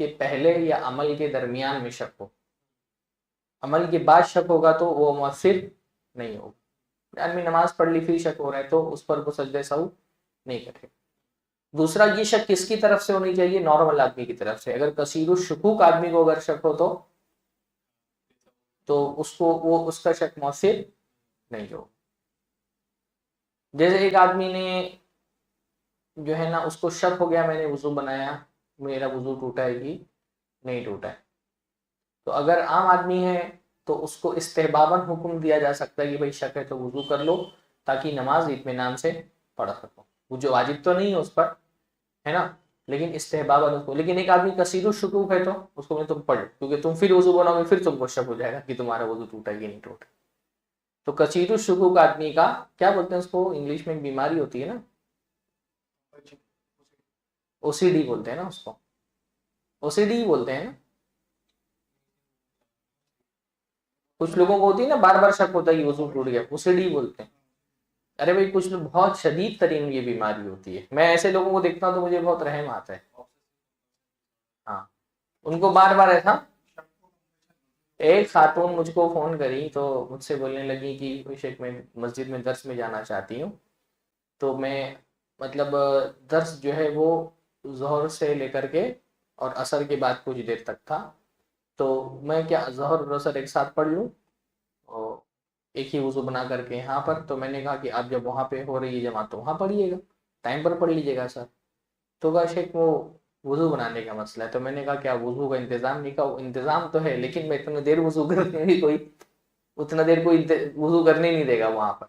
کے پہلے یا عمل کے درمیان میں شک ہو, عمل کے بعد شک ہوگا تو وہ مؤثر نہیں ہوگا. آدمی نماز پڑھ لی پھر شک ہو رہا ہے تو اس پر وہ سجدہ سہو نہیں کرے. دوسرا یہ شک کس کی طرف سے ہونی چاہیے, نارمل آدمی کی طرف سے. اگر کثیر الشکوک آدمی کو اگر شک ہو تو اس کا شک مؤثر نہیں ہو. جیسے ایک آدمی نے جو ہے نا اس کو شک ہو گیا میں نے وضو بنایا, میرا وضو ٹوٹا ہے کہ نہیں ٹوٹا ہے, تو اگر عام آدمی ہے تو اس کو استحباباً حکم دیا جا سکتا ہے کہ بھائی شک ہے تو وضو کر لو تاکہ نماز اطمینان سے پڑھ سکو. وہ جو واجب تو نہیں ہے اس پر, ہے نا, لیکن استحباباً اس کو. لیکن ایک آدمی کثیر الشکوک ہے تو اس کو تم پڑھ, کیونکہ تم پھر وضو بناؤ گے پھر تم کو شک ہو جائے گا کہ تمہارا وضو ٹوٹا کہ نہیں ٹوٹا. تو کثیر الشکوک آدمی کا کیا بولتے ہیں اس کو, انگلش میں ایک بیماری ہوتی ہے نا, او سی ڈی بولتے ہیں نا اس کو, او سی ڈی بولتے ہیں نا. کچھ لوگوں کو ہوتی ہے نا بار بار شک ہوتا ہے کہ وضو ٹوٹ گیا, او سی ڈی بولتے ہیں. ارے بھائی کچھ لوگ بہت شدید ترین یہ بیماری ہوتی ہے, میں ایسے لوگوں کو دیکھتا ہوں تو مجھے بہت رحم آتا ہے. ہاں ان کو بار بار ایسا. ایک خاتون مجھ کو فون کری تو مجھ سے بولنے لگی کہ شیخ میں مسجد میں درس میں جانا چاہتی ہوں, تو میں مطلب درس جو ہے وہ ظہر سے لے کر کے اور عصر کے بعد کچھ دیر تک تھا, تو میں کیا ظہر اور عصر ایک ساتھ پڑھ لوں اور ایک ہی وضو بنا کر کے یہاں پر. تو میں نے کہا کہ آپ جب وہاں پہ ہو رہی ہے جماعت تو وہاں پڑھیے گا, ٹائم پر پڑھ لیجیے گا سر. تو کہا شیخ وہ وضو بنانے کا مسئلہ ہے. تو میں نے کہا کیا وضو کا انتظام نہیں, کہا انتظام تو ہے لیکن میں اتنا دیر وضو کرنے بھی کوئی اتنا دیر کوئی وضو کرنے نہیں دے گا وہاں پر.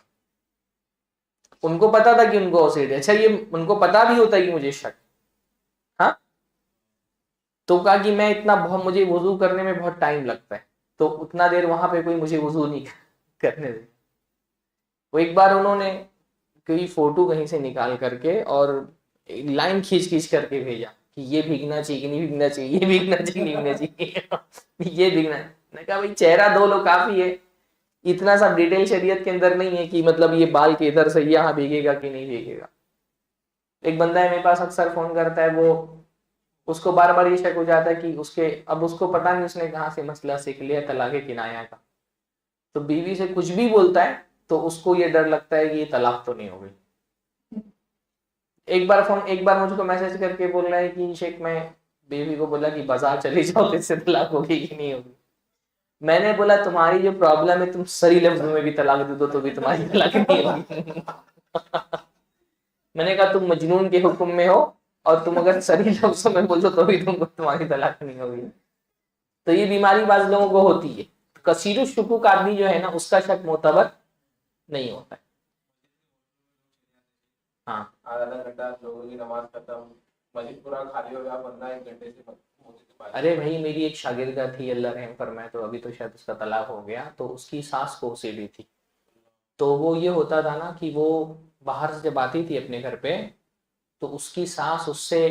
ان کو پتا تھا کہ ان کو اوسیڈ ہے, اچھا یہ ان کو پتا بھی ہوتا ہے کہ مجھے شک, ہاں, تو کہا کہ میں اتنا مجھے وضو کرنے میں بہت ٹائم لگتا ہے تو اتنا دیر وہاں پہ کوئی مجھے وضو نہیں کرنے دے. وہ ایک بار انہوں نے کوئی فوٹو کہیں سے نکال کر کے اور لائن کھینچ کر کے بھیجا کہ یہ بھیگنا چاہیے کہ نہیں بھیگنا چاہیے, یہ بھیگنا چاہیے نہیں بھیگنا چاہیے, یہ بھیگنا. میں کہا بھائی چہرہ دھو لو کافی ہے, اتنا سا ڈیٹیل شریعت کے اندر نہیں ہے کہ مطلب یہ بال کے ادھر سے یہاں بھیگے گا کہ نہیں بھیگے گا. ایک بندہ ہے میرے پاس اکثر فون کرتا ہے, وہ اس کو بار بار یہ شک ہو جاتا ہے کہ اس کے اب اس کو پتہ نہیں اس نے کہاں سے مسئلہ سیکھ لیا طلاق کنایا کا، تو بیوی سے کچھ بھی بولتا ہے تو اس کو یہ ڈر لگتا ہے کہ یہ طلاق تو نہیں ہو گئی. ایک بار مجھ کو میسج کر کے بول رہا ہے کہ شیخ میں بیوی کو بولا کہ بازار چلی جاؤ تو اس سے طلاق ہوگی کہ نہیں ہوگی. میں نے بولا تمہاری جو پرابلم ہے تم سری لفظوں میں بھی طلاق دے دو تو بھی تمہاری طلاق نہیں ہوگی. میں نے کہا تم مجنون کے حکم میں ہو اور تم اگر سری لفظوں میں بول دو تو بھی تمہاری طلاق نہیں ہوگی. تو یہ بیماری بعض لوگوں کو ہوتی ہے. کثیر الشکوک آدمی جو ہے نا اس کا شک معتبر نہیں ہوتا ہے. ہاں آدھا گھنٹہ لوگوں کی نماز ختم، مسجد پورا خالی ہو گیا، بندہ 1 گھنٹے سے ارے بھائی میری ایک شاگردہ تھی اللہ رحم فرمائے، تو ابھی تو شاید اس کا طلاق ہو گیا، تو اس کی ساس کو OCD تھی. تو وہ یہ ہوتا تھا نا کہ وہ باہر سے جب آتی تھی اپنے گھر پہ تو اس کی ساس اس سے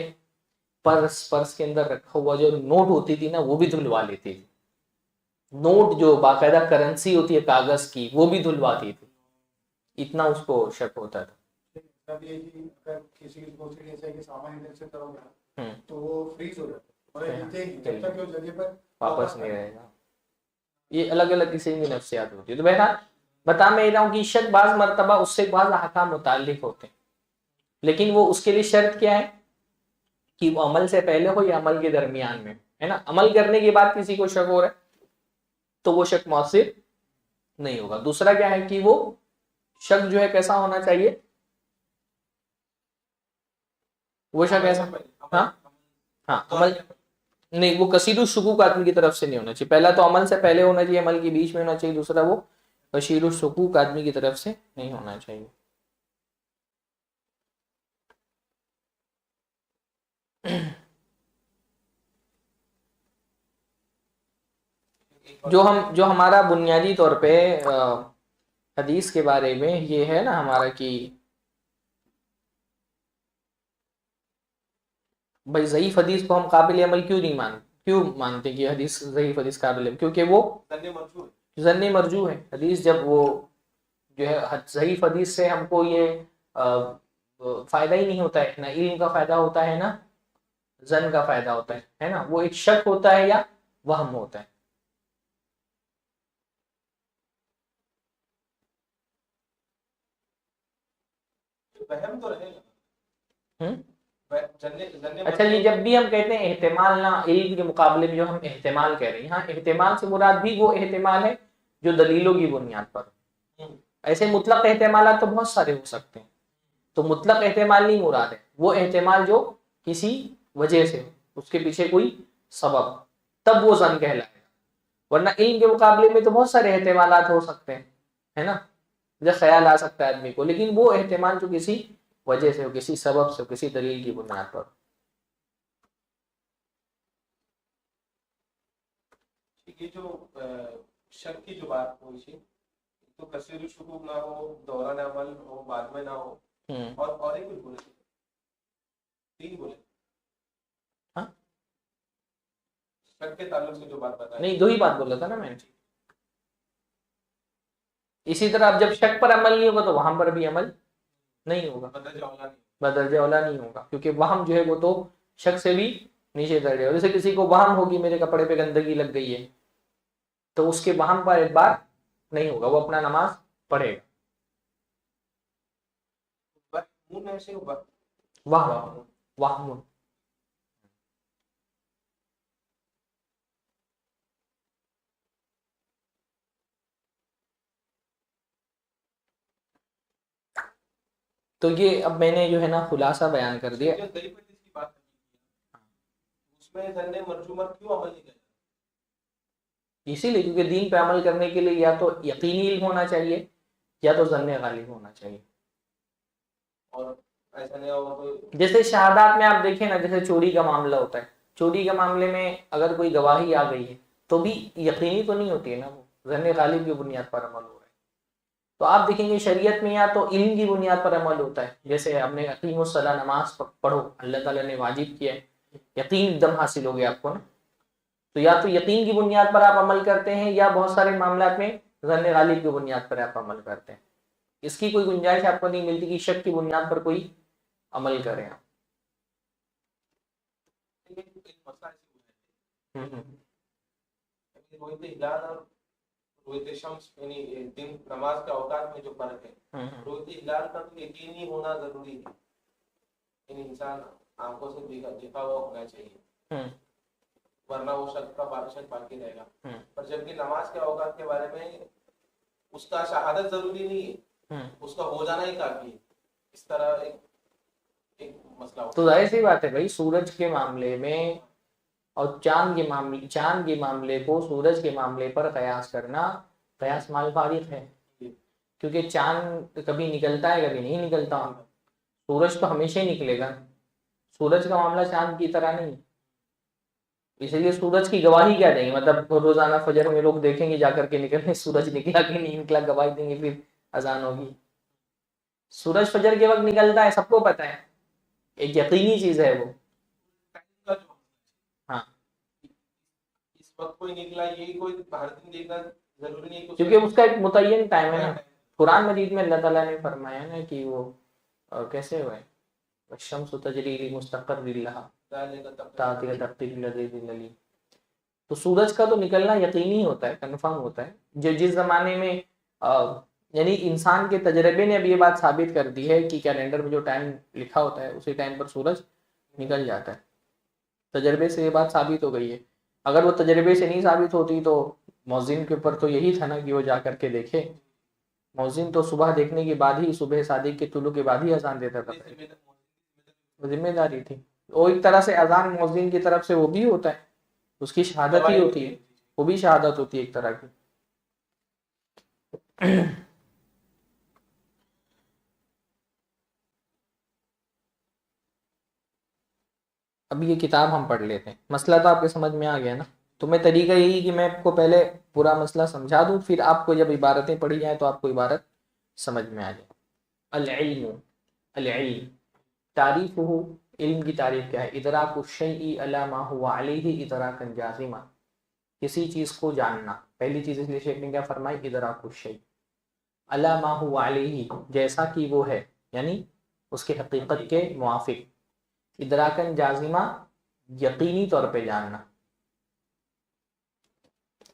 پرس کے اندر رکھا ہوا جو نوٹ ہوتی تھی نا وہ بھی دھلوا لیتی تھی. نوٹ جو باقاعدہ کرنسی ہوتی ہے کاغذ کی وہ بھی دھلواتی تھی، اتنا اس کو شک ہوتا تھا. کسی کو ایسا ہے کہ سامان ادھر سے کرو گے تو وہ فریز ہو جاتا ہے جب تک وہ جگہ پر واپس نہیں رہے گا. یہ الگ الگ قسم کی نفسیات ہوتی ہے. تو بہرحال بتا میں رہا ہوں کہ شک بعض مرتبہ اس سے بعض احکام متعلق ہوتے ہیں، لیکن وہ اس کے لیے شرط کیا ہے کہ وہ عمل سے پہلے ہو یا عمل کے درمیان میں ہے نا. عمل کرنے کے بعد کسی کو شک ہو رہا ہے تو وہ شک مؤثر نہیں ہوگا. دوسرا کیا ہے کہ وہ شک جو ہے کیسا ہونا چاہیے، وہ شک ایسا ہاں عمل نہیں، وہ کثیر الشکوک آدمی کی طرف سے نہیں ہونا چاہیے. پہلا تو عمل سے پہلے ہونا چاہیے، عمل کے بیچ میں ہونا چاہیے. دوسرا وہ کثیر الشکوک آدمی کی طرف سے نہیں ہونا چاہیے. جو ہمارا بنیادی طور پہ حدیث کے بارے میں یہ ہے نا ہمارا کہ بھائی ضعیف حدیث کو ہم قابل عمل کیوں مانتے کہ حدیث ضعیف حدیث قابل عمل، کیونکہ وہ ظن مرجوح ہے. حدیث جب وہ جو ہے ضعیف حدیث سے ہم کو یہ فائدہ ہی نہیں ہوتا ہے، نہ علم کا فائدہ ہوتا ہے نہ ظن کا فائدہ ہوتا ہے نا. وہ ایک شک ہوتا ہے یا وہم ہوتا ہے. وہم تو رہے گا. اچھا یہ جب بھی ہم کہتے ہیں احتمال نہ علم کے مقابلے میں جو ہم احتمال کہہ رہے ہیں، ہاں احتمال سے مراد بھی وہ احتمال ہے جو دلیلوں کی بنیاد پر. ایسے مطلق احتمالات تو بہت سارے ہو سکتے ہیں، تو مطلق احتمال نہیں مراد ہے، وہ احتمال جو کسی وجہ سے اس کے پیچھے کوئی سبب، تب وہ ظن کہلائے گا. ورنہ علم کے مقابلے میں تو بہت سارے احتمالات ہو سکتے ہیں ہے نا، جب خیال آ سکتا ہے آدمی کو، لیکن وہ احتمال جو کسی وجہ سے ہو، کسی سبب سے ہو، کسی دلیل کی بنیاد پر. یہ جو شک کی جو بات ہوئی تھی تو کثیر الشکوک نہ ہو، دوران عمل ہو، بعد میں نہ ہو، اور ایک کچھ بولے 3 بولے شک کے تعلق سے جو بات بتائی نہیں 2 ہی بات بولا تھا نا میں نے. اسی طرح اب جب شک پر عمل نہیں ہوگا تو وہاں پر بھی عمل نہیں ہوگا، بدرجہ اولا نہیں ہوگا، کیونکہ وہم جو ہے وہ تو شک سے بھی نیچے درجے. جیسے کسی کو وہم ہوگی میرے کپڑے پہ گندگی لگ گئی ہے تو اس کے وہم پر اعتبار نہیں ہوگا، وہ اپنا نماز پڑھے گا. وہم تو یہ اب میں نے جو ہے نا خلاصہ بیان کر دیا. اسی لیے کیونکہ دین پہ عمل کرنے کے لیے یا تو یقینی علم ہونا چاہیے یا تو ظن غالب ہونا چاہیے. اور ایسا نہیں ہوگا جیسے شہادات میں آپ دیکھیں نا، جیسے چوری کا معاملہ ہوتا ہے، چوری کے معاملے میں اگر کوئی گواہی آ گئی ہے تو بھی یقینی تو نہیں ہوتی ہے نا، وہ ظن غالب کی بنیاد پر عمل ہو رہا ہے. تو آپ دیکھیں گے شریعت میں یا تو علم کی بنیاد پر عمل ہوتا ہے، جیسے ہم نے اقیم الصلاۃ نماز پڑھو اللہ تعالیٰ نے واجب کیا ہے، یقین ایک دم حاصل ہو گیا آپ کو نا، تو یا تو یقین کی بنیاد پر آپ عمل کرتے ہیں یا بہت سارے معاملات میں ظن غالب کی بنیاد پر آپ عمل کرتے ہیں. اس کی کوئی گنجائش آپ کو نہیں ملتی کہ شک کی بنیاد پر کوئی عمل کریں آپ. مسئلہ رویت ہلال اور رویت شمس یعنی دن نماز کے اوقات میں جو فرق ہے، رویت ہلال کا تو یقینی ہونا ضروری ہے، یعنی انسان آنکھوں سے دیکھا ہوا ہونا چاہیے، ورنہ وہ شک کا بادشاہ باقی رہے گا. پر جبکہ نماز کے اوقات کے بارے میں اس کا شہادت ضروری نہیں ہے، اس کا ہو جانا ہی کافی ہے. اس طرح ایک مسئلہ ہوتا ہے. تو ظاہر سی بات ہے بھائی، سورج کے معاملے میں اور چاند کے معاملے کو سورج کے معاملے پر قیاس کرنا قیاس مال فارغ ہے، کیونکہ چاند کبھی نکلتا ہے کبھی نہیں نکلتا، سورج تو ہمیشہ ہی نکلے گا. سورج کا معاملہ چاند کی طرح نہیں، اس لیے سورج کی گواہی کیا دیں گے؟ مطلب روزانہ فجر میں لوگ دیکھیں گے جا کر کے نکلنے سورج نکلا کہ نہیں نکلا، گواہی دیں گے، پھر اذان ہوگی. سورج فجر کے وقت نکلتا ہے، سب کو پتہ ہے، ایک یقینی چیز ہے وہ. ہاں، اس وقت کوئی نکلا، یہ کوئی ہر دن دیکھنا ضروری نہیں ہے، کیونکہ اس کا ایک متعین ٹائم ہے نا. قرآن مجید میں اللہ تعالیٰ نے فرمایا نا کہ وہ کیسے ہوئے، الشمس تجری لمستقر لها تقدیر العزیز العلیم. تو سورج کا تو نکلنا یقینی ہوتا ہے، کنفرم ہوتا ہے. جو جس زمانے میں یعنی انسان کے تجربے نے اب یہ بات ثابت کر دی ہے کہ کیلنڈر میں جو ٹائم لکھا ہوتا ہے اسی ٹائم پر سورج نکل جاتا ہے. تجربے سے یہ بات ثابت ہو گئی ہے. اگر وہ تجربے سے نہیں ثابت ہوتی تو مؤذن کے اوپر تو یہی تھا نا کہ وہ جا کر کے دیکھے. مؤذن تو صبح دیکھنے کے بعد ہی، صبح صادق کے طلوع کے بعد ہی اذان دیتا تھا، ذمہ داری تھی. وہ ایک طرح سے اذان مؤذن کی طرف سے وہ بھی ہوتا ہے، اس کی شہادت ہی ہوتی ہے، وہ بھی شہادت ہوتی ہے ایک طرح کی. اب یہ کتاب ہم پڑھ لیتے ہیں. مسئلہ تو آپ کے سمجھ میں آ گیا نا. تو میں طریقہ یہی کہ میں آپ کو پہلے پورا مسئلہ سمجھا دوں، پھر آپ کو جب عبارتیں پڑھی جائیں تو آپ کو عبارت سمجھ میں آ جائے. العلم، العلم تعریف ہو، علم کی تعریف کیا ہے؟ ادراک الشیء علی ما هو علیہ ادراکا جازما، کسی چیز کو جاننا. پہلی چیز اس لیے شیخ نے کیا فرمائی؟ ادراک الشیء علی ما هو علیہ، جیسا کہ وہ ہے، یعنی اس کے حقیقت کے موافق. ادراکن جازمہ، یقینی طور پہ جاننا.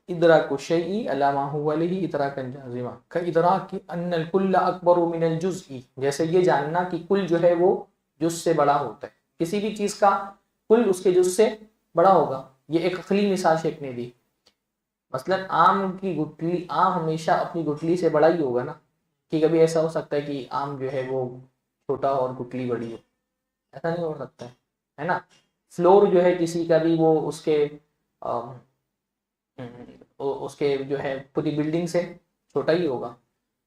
ادراک الشیء علی ما هو علیہ ادراکن جازمہ کادراک ان الکل اکبر من الجزء، جیسے یہ جاننا کہ کل جو ہے وہ جز سے بڑا ہوتا ہے. کسی بھی چیز کا کل اس کے جز سے بڑا ہوگا. یہ ایک عقلی مثال شیخ نے دی. مثلا آم کی گٹلی، آم ہمیشہ اپنی گٹلی سے بڑا ہی ہوگا نا، کہ کبھی ایسا ہو سکتا ہے کہ آم جو ہے وہ چھوٹا ہو اور گٹلی بڑی ہو؟ ایسا نہیں ہو سکتا ہے نا. فلور جو ہے کسی کا بھی، وہ اس کے جو ہے پوری بلڈنگ سے چھوٹا ہی ہوگا.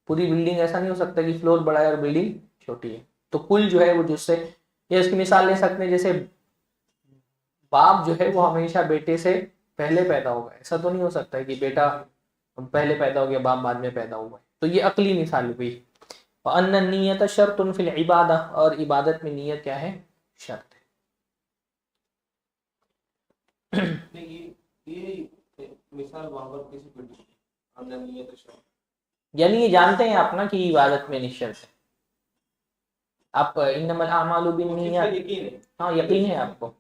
پوری بلڈنگ ایسا نہیں ہو سکتا کہ فلور بڑا ہے اور بلڈنگ چھوٹی ہے. تو کل جو ہے وہ جس سے، یا اس کی مثال لے سکتے ہیں جیسے باپ جو ہے وہ ہمیشہ بیٹے سے پہلے پیدا ہوگا. ایسا تو نہیں ہو سکتا ہے کہ بیٹا پہلے پیدا ہو گیا باپ بعد میں پیدا ہوا ہے. تو یہ عقلی مثال ہوئی. وَأَنَّ النِّيَّةَ شَرْطٌ فِي الْعِبَادَةِ، اور عبادت میں نیت کیا ہے؟ شرط ہے. یہ مثال وہاں پر کسی پر یعنی یہ جانتے ہیں آپ نا کہ عبادت میں شرط ہے. آپ انما الاعمال بالنیات، ہاں یقین ہے آپ کو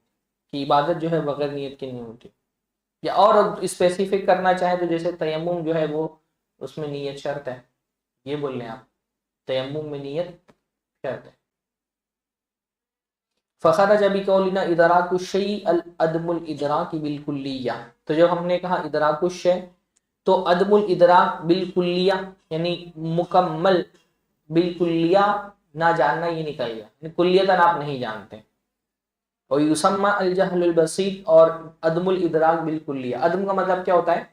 کہ عبادت جو ہے بغیر نیت کے نہیں ہوتی. یا اور اسپیسیفک کرنا چاہیں تو جیسے تیمم جو ہے وہ، اس میں نیت شرط ہے. یہ بول رہے ہیں آپ، تیمم میں نیت شرط ہے. فخرج بقولنا ادراک الشیء عدم الادراک بالکلیہ، تو جب ہم نے کہا ادراک الشیء تو عدم الادراک بالکلیہ یعنی مکمل بالکلیہ نہ جاننا، یہ نکل گیا، یعنی کلیتاً آپ نہیں جانتے. اور یسمى الجہل البسیط، اور عدم الادراک بالکلیہ، عدم کا مطلب کیا ہوتا ہے؟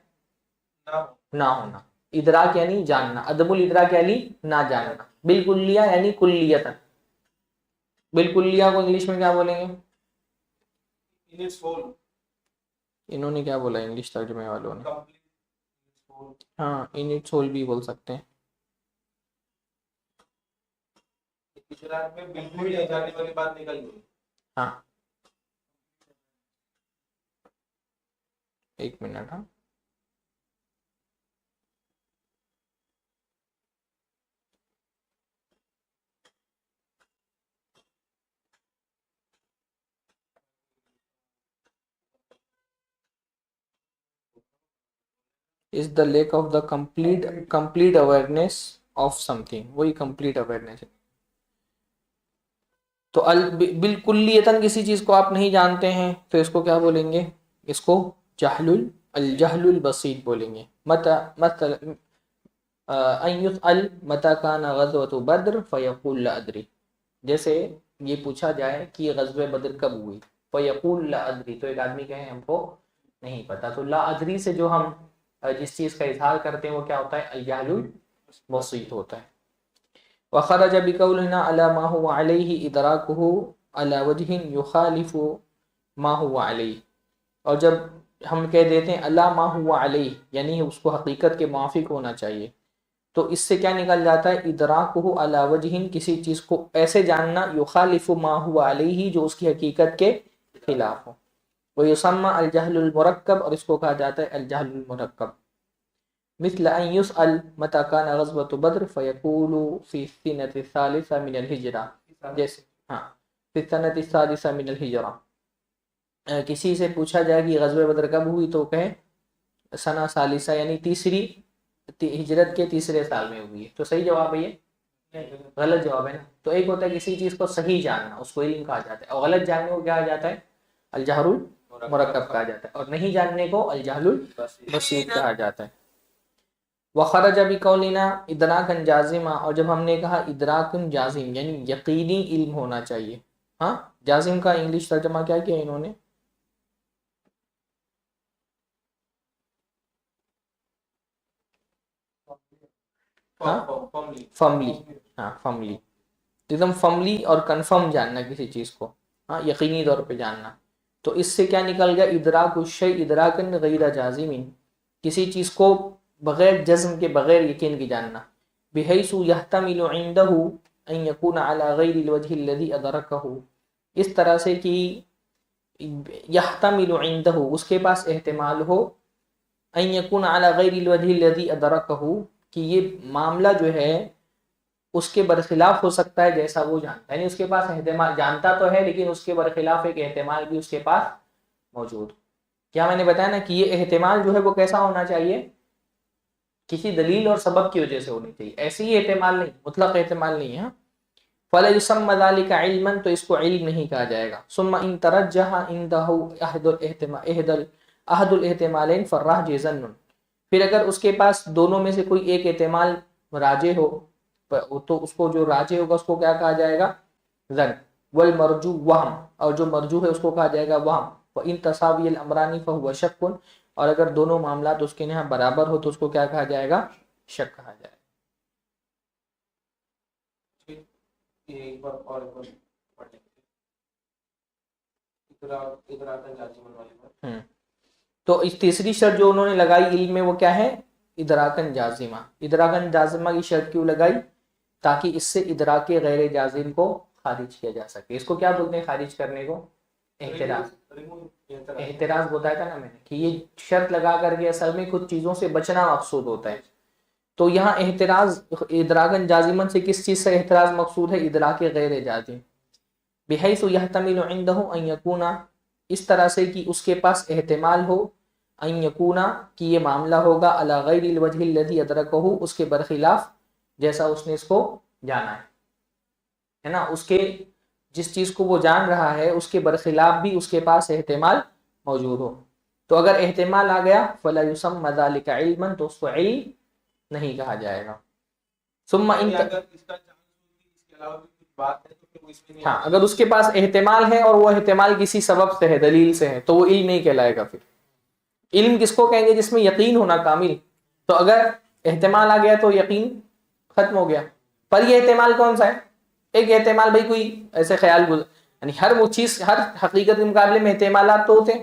نہ ہونا. ادراک یعنی جاننا، عدم الادراک یعنی نہ جاننا، بالکلیہ یعنی کلیتاً. بالکلیہ کو انگلش میں کیا بولیں گے؟ انہوں نے کیا بولا انگلش ترجمے والوں نے؟ ہاں ان اٹس ہول بھی بول سکتے ہیں. ہاں ایک منٹ. ہاں is the lack of the complete awareness of something, وہی کمپلیٹ اویئرنیس ہے. تو بالکلیتاً کسی چیز کو آپ نہیں جانتے ہیں تو اس کو کیا بولیں گے؟ اس کو الجہل البسیط بولیں گے. مثلا ان یسأل متی کان غزوۃ بدر فیقول لا ادری، جیسے یہ پوچھا جائے کہ غزوہ بدر کب ہوئی، فیقول لا ادری، تو ایک آدمی کہے ہم کو نہیں پتا. تو لا ادری سے جو ہم جس چیز کا اظہار کرتے ہیں وہ کیا ہوتا ہے؟ الجہل البسیط ہوتا ہے. وخرج بقولنا على ما هو عليه ادراكه على وجه يخالف ما هو عليه، اور جب ہم کہہ دیتے ہیں اللہ ما هو علیہ یعنی اس کو حقیقت کے موافق ہونا چاہیے، تو اس سے کیا نکل جاتا ہے؟ ادراکہ علی وجہ، کسی چیز کو ایسے جاننا یخالف ما هو علیہ جو اس کی حقیقت کے خلاف ہو. ویسمى الجہل المرکب، اور اس کو کہا جاتا ہے الجہل المرکب. مثل ان يسأل متى كان غزوة بدر فيقول في السنة الثالثة من الہجرہ، جیسے في السنة السادسة من الہجرہ، کسی سے پوچھا جائے کہ غزوہ بدر کب ہوئی تو کہے سنہ ثالثہ یعنی تیسری ہجرت کے تیسرے سال میں ہوئی ہے. تو صحیح جواب ہے یہ؟ غلط جواب ہے نا. تو ایک ہوتا ہے کسی چیز کو صحیح جاننا، اس کو علم کہا جاتا ہے، اور غلط جاننے کو کیا کہا جاتا ہے؟ الجہل المرکب کہا جاتا ہے، اور نہیں جاننے کو الجہل البسیط کہا جاتا ہے. وخرج بقولنا ادراکا جازما، اور جب ہم نے کہا ادراکن جازم یعنی یقینی علم ہونا چاہیے. ہاں، جازم کا انگلش ترجمہ کیا کیا انہوں نے؟ فملی. ہاں فملی، ایک دم فملی اور کنفرم جاننا کسی چیز کو، ہاں یقینی طور پہ جاننا. تو اس سے کیا نکل گیا؟ ادراک الشیء ادراکا غیر جازم، کسی چیز کو بغیر جزم کے، بغیر یقین کے جاننا. بحیث یحتمل عنده ان یکون علی غیر الوجہ الذی ادرکہ، اس طرح سے کہ یحتمل عنده اس کے پاس احتمال ہو، ان یکون علی غیر الوجہ الذی ادرکہ کہ یہ معاملہ جو ہے اس کے برخلاف ہو سکتا ہے جیسا وہ جانتا ہے، یعنی اس کے پاس احتمال، جانتا تو ہے لیکن اس کے برخلاف ایک احتمال بھی اس کے پاس موجود. کیا میں نے بتایا نا کہ یہ احتمال جو ہے وہ کیسا ہونا چاہیے؟ کسی دلیل اور سبب کی وجہ سے ہونی چاہیے، ایسی ہی احتمال نہیں، مطلق احتمال نہیں ہے. فلا يسمى ذلك علما، تو اس کو علم نہیں کہا جائے گا. ثم ان ترجح عنده احد الاحتمالين فالراجح ظن، پھر اگر اس کے پاس دونوں میں سے کوئی ایک احتمال راجح ہو تو اس کو جو راجح ہوگا اس کو کیا کہا جائے گا؟ ظن. والمرجو وہم، اور جو مرجو ہے اس کو کہا جائے گا وہم. وان تساوی الامران فهو شک، اور اگر دونوں معاملات اس کے یہاں برابر ہو تو اس کو کیا کہا جائے گا؟ شک کہا جائے گا. ایک بار اور پڑھ لیں. تو اس تیسری شرط جو انہوں نے لگائی علم میں وہ کیا ہے؟ ادراکن جازمہ. ادراکن جازمہ کی شرط کیوں لگائی؟ تاکہ اس سے ادراک غیر جازم کو خارج کیا جا سکے. اس کو کیا بولتے ہیں خارج کرنے کو؟ احتراز. احتراز بتایا تھا نا میں نے کہ یہ شرط لگا کر کے اصل میں کچھ چیزوں سے بچنا مقصود ہوتا ہے. تو یہاں احتراز ادراکن جازمن سے کس چیز سے احتراز مقصود ہے؟ ادراک غیر جازم. بحیث یحتمل عنده ان یکون، اس طرح سے کہ اس کے پاس احتمال ہو، ان یکون کہ یہ معاملہ ہوگا علی غیر الوجہ الذی ادرکہ، اس کے برخلاف جیسا اس نے اس کو جانا ہے نا، اس کے جس چیز کو وہ جان رہا ہے اس کے برخلاف بھی اس کے پاس احتمال موجود ہو. تو اگر احتمال آ گیا فلا یسمى ذلک علما، تو اس کو علم نہیں کہا جائے گا. ثم ان ہاں اگر اس کے پاس احتمال ہے اور وہ احتمال کسی سبب سے ہے، دلیل سے ہے، تو وہ علم نہیں کہلائے گا. پھر علم کس کو کہیں گے؟ جس میں یقین ہونا کامل. تو اگر احتمال آ گیا تو یقین ختم ہو گیا. پر یہ احتمال کون سا ہے؟ ایک احتمال بھائی کوئی ایسے خیال یعنی ہر وہ چیز، ہر حقیقت کے مقابلے میں احتمالات تو ہوتے ہیں،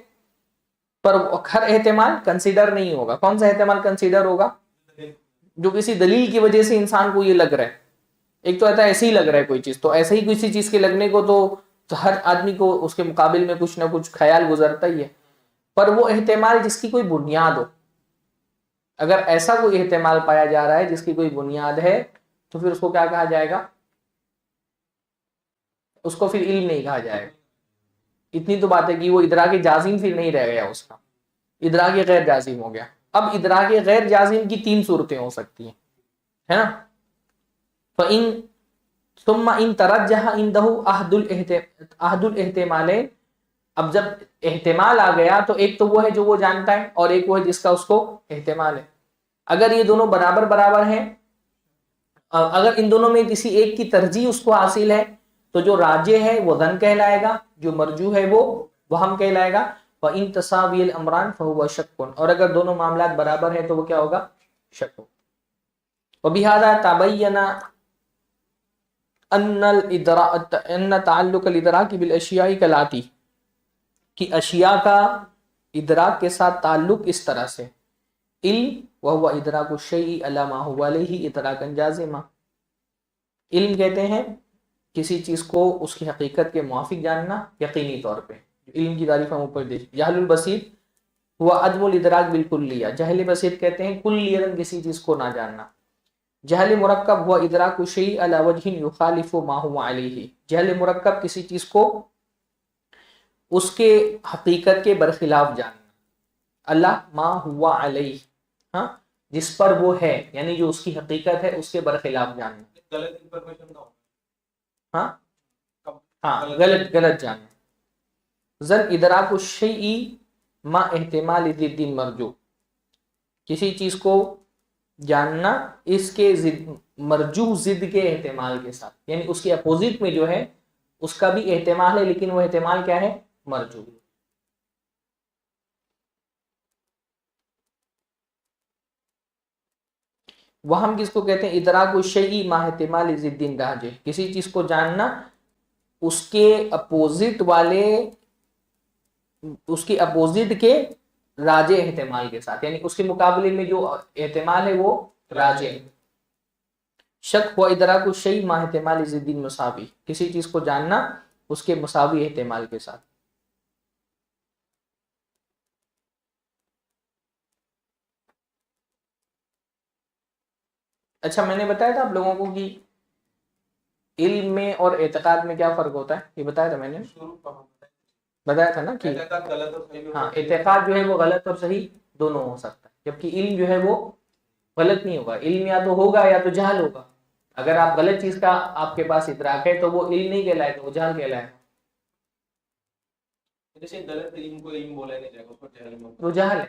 پر ہر احتمال کنسیڈر نہیں ہوگا. کون سا احتمال کنسیڈر ہوگا؟ جو کسی دلیل کی وجہ سے انسان کو یہ لگ رہا ہے. ایک تو ایسا ایسے ہی لگ رہا ہے کوئی چیز، تو ایسے ہی کسی چیز کے لگنے کو تو ہر آدمی کو اس کے مقابل میں کچھ نہ کچھ خیال گزرتا ہی ہے. پر وہ احتمال جس کی کوئی بنیاد ہو، اگر ایسا کوئی احتمال پایا جا رہا ہے جس کی کوئی بنیاد ہے تو پھر اس کو کیا کہا جائے گا؟ اس کو پھر علم نہیں کہا جائے گا. اتنی تو بات ہے کہ وہ ادراک جازم پھر نہیں رہ گیا، اس کا ادراک غیر جازم ہو گیا. اب ادراک غیر جازم کی 3 صورتیں ہو سکتی ہیں، ہے نا. فَإِن ثم ان ترجح عنده عہد الاحتمالین، اب جب احتمال آ گیا تو ایک تو وہ ہے جو وہ جانتا ہے اور ایک وہ ہے جس کا اس کو احتمال ہے. اگر یہ دونوں برابر برابر ہیں، اگر ان دونوں میں کسی ایک کی ترجیح اس کو حاصل ہے تو جو راجح ہے وہ ظن کہلائے گا، جو مرجوح ہے وہ وہم کہلائے گا. وَإِن تَسَاوِيَ الْأَمْرَانِ فَهُوَ شَكٌّ، اور اگر دونوں معاملات برابر ہیں تو وہ کیا ہوگا؟ شک. وَبِهَذَا تَبَيَّنَ ان تعلق الادراک بالاشیاء کالآتی، کہ اشیاء کا ادراک کے ساتھ تعلق اس طرح سے. علم وهو ادراک الشیء علی ما هو علیہ ادراکا جازما، علم کہتے ہیں کسی چیز کو اس کی حقیقت کے موافق جاننا یقینی طور پہ. علم کی تعریف ہم اوپر دیکھ. جہل البسیط ہوا عدم الادراک بالکلیہ، جہل بسیط کہتے ہیں کلیہ کسی چیز کو نہ جاننا. جہل مرکب ہوا ادراک الشیء علی وجہ یخالف ما هو علیہ، جہل مرکب کسی چیز کو اس کے حقیقت کے برخلاف جاننا. اللہ ما ہوا علیہ، ہاں جس پر وہ ہے، یعنی جو اس کی حقیقت ہے اس کے برخلاف جاننا. غلط انفارمیشن نہ ہو، ہاں غلط جاننا. ذل ادراک الشیء ما احتمال ضد مرجو، کسی چیز کو جاننا اس کے مرجوح ضد کے احتمال کے ساتھ، یعنی اس کے اپوزٹ میں جو ہے اس کا بھی احتمال ہے لیکن وہ احتمال کیا ہے؟ مرجوح. وہ ہم کس کو کہتے ہیں؟ ادراک الشیء ما احتمال ضد راجح، کسی چیز کو جاننا اس کے اپوزٹ والے، اس کے اپوزٹ کے راجح احتمال کے ساتھ، یعنی اس کے مقابلے میں جو احتمال ہے وہ راجح. شک ہوا ادراک الشیء ما احتمال ضد مساوی، کسی چیز کو جاننا اس کے مساوی احتمال کے ساتھ. اچھا میں نے بتایا تھا آپ لوگوں کو کہ علم میں اور اعتقاد میں کیا فرق ہوتا ہے، یہ بتایا تھا میں نے، بتایا تھا نا کہ ہاں اعتقاد جو ہے وہ غلط اور صحیح دونوں ہو سکتا ہے، جبکہ علم جو ہے وہ غلط نہیں ہوگا. علم یا تو ہوگا یا تو جہل ہوگا. اگر آپ غلط چیز کا آپ کے پاس ادراک ہے تو وہ علم نہیں کہلائے گا، وہ جہل کہلائے گا. جیسے غلط علم کو علم بولا نہیں جائے گا، اس کو جہل میں وہ جہل ہے.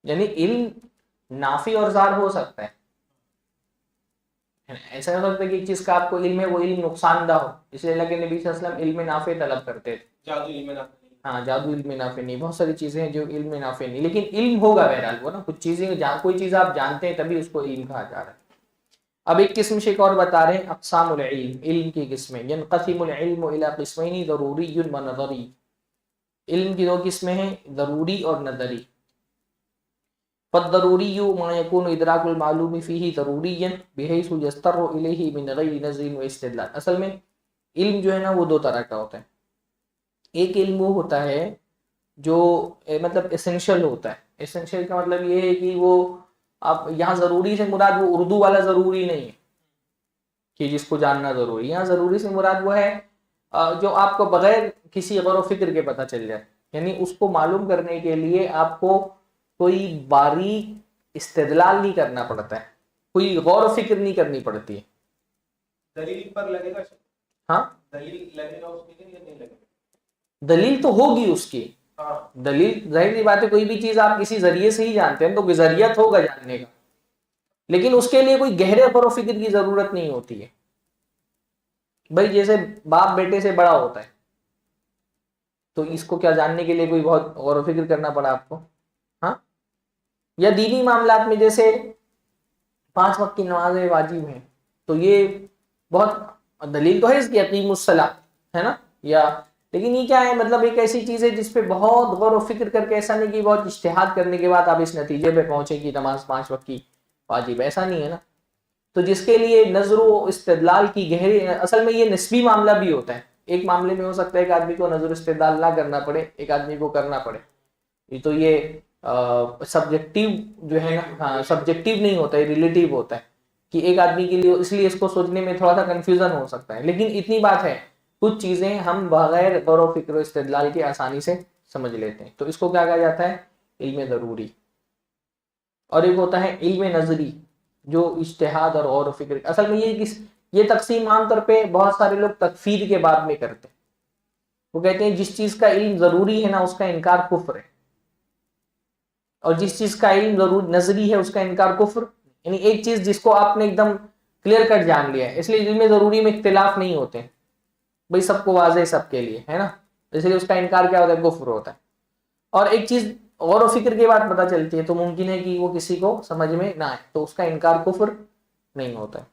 یعنی علم نافع اور ضار ہو سکتا ہے، ایسا ہو سکتا ہے کہ ایک چیز کا آپ کو علم ہے وہ علم نقصان دہ ہو، اس لیے اللہ کے نبی صلی اللہ علیہ وسلم علم نافع طلب کرتے تھے. جادو علم نافع نہیں. ہاں جادو علم نافع نہیں، بہت ساری چیزیں ہیں جو علم نافع نہیں، لیکن علم ہوگا بہرحال. وہ نا کچھ چیزیں کوئی چیز آپ جانتے ہیں تبھی اس کو علم کہا جا رہا ہے. اب ایک قسم سے ایک اور بتا رہے ہیں، اقسام العلم، علم کی قسمیں. ينقسم العلم الى قسمين ضروری و نظری، علم کی 2 قسمیں ہیں، ضروری اور نظری. فالضروری ما يكون ادراک المعلوم فيه ضروریا بحيث يضطر اليه من غیر نظر و استدلال. اصل میں علم جو ہے نا وہ 2 طرح کا ہوتا ہے. ایک علم وہ ہوتا ہے جو مطلب اسینشل ہوتا ہے. اسینشل کا مطلب یہ ہے کہ وہ آپ یہاں ضروری سے مراد وہ اردو والا ضروری نہیں ہے کہ جس کو جاننا ضروری. یہاں ضروری سے مراد وہ ہے جو آپ کو بغیر کسی غور و فکر کے پتہ چل جائے، یعنی اس کو معلوم کرنے کے لیے آپ کو کوئی باریک استدلال نہیں کرنا پڑتا ہے، کوئی غور و فکر نہیں کرنی پڑتی ہے. دلیل پر لگے گا، ہاں دلیل لگے گا اس میں کہ نہیں لگے گا؟ دلیل تو ہوگی اس کی. دلیل ظاہر سی بات ہے، کوئی بھی چیز آپ کسی ذریعے سے ہی جانتے ہیں تو ذریعت ہوگا جاننے کا، لیکن اس کے لیے کوئی گہرے غور و فکر کی ضرورت نہیں ہوتی ہے. بھائی جیسے باپ بیٹے سے بڑا ہوتا ہے تو اس کو کیا جاننے کے لیے کوئی بہت غور و فکر کرنا پڑا آپ کو؟ ہاں. یا دینی معاملات میں جیسے 5 وقت کی نمازیں واجب ہیں تو یہ بہت دلیل تو ہے اس کی، اقیم الصلاۃ ہے نا، یا لیکن یہ کیا ہے مطلب ایک ایسی چیز ہے جس پہ بہت غور و فکر کر کے، ایسا نہیں کہ بہت اجتہاد کرنے کے بعد آپ اس نتیجے پہ پہنچے کہ نماز 5 وقت کی واجب، ایسا نہیں ہے نا. تو جس کے لیے نظر و استدلال کی گہری، اصل میں یہ نسبی معاملہ بھی ہوتا ہے. ایک معاملے میں ہو سکتا ہے ایک آدمی کو نظر و استدلال نہ کرنا پڑے، ایک آدمی کو کرنا پڑے. تو یہ سبجیکٹیو جو ہے نا، ہاں سبجیکٹیو نہیں ہوتا ہے، ریلیٹیو ہوتا ہے کہ ایک آدمی کے لیے، اس لیے اس کو سوچنے میں تھوڑا سا کنفیوژن ہو سکتا ہے. لیکن اتنی بات ہے کچھ چیزیں ہم بغیر غور و فکر و استدلال کے آسانی سے سمجھ لیتے ہیں. تو اس کو کیا کہا جاتا ہے؟ علم ضروری. اور ایک ہوتا ہے علم نظری جو اجتہاد اور غور و فکر. اصل میں یہ تقسیم عام طور پہ بہت سارے لوگ تکفیر کے بعد میں کرتے ہیں. وہ کہتے ہیں جس چیز کا علم ضروری ہے نا اس کا انکار کفر ہے, اور جس چیز کا علم ضرور نظری ہے اس کا انکار کفر. یعنی ایک چیز جس کو آپ نے ایک دم کلیئر کٹ جان لیا ہے, اس لیے علم ضروری میں اختلاف نہیں ہوتے ہیں بھئی, سب کو واضح سب کے لیے ہے نا, اس لیے اس کا انکار کیا ہوتا ہے؟ کفر ہوتا ہے. اور ایک چیز غور و فکر کے بعد پتہ چلتی ہے تو ممکن ہے کہ وہ کسی کو سمجھ میں نہ آئے, تو اس کا انکار کفر نہیں ہوتا ہے.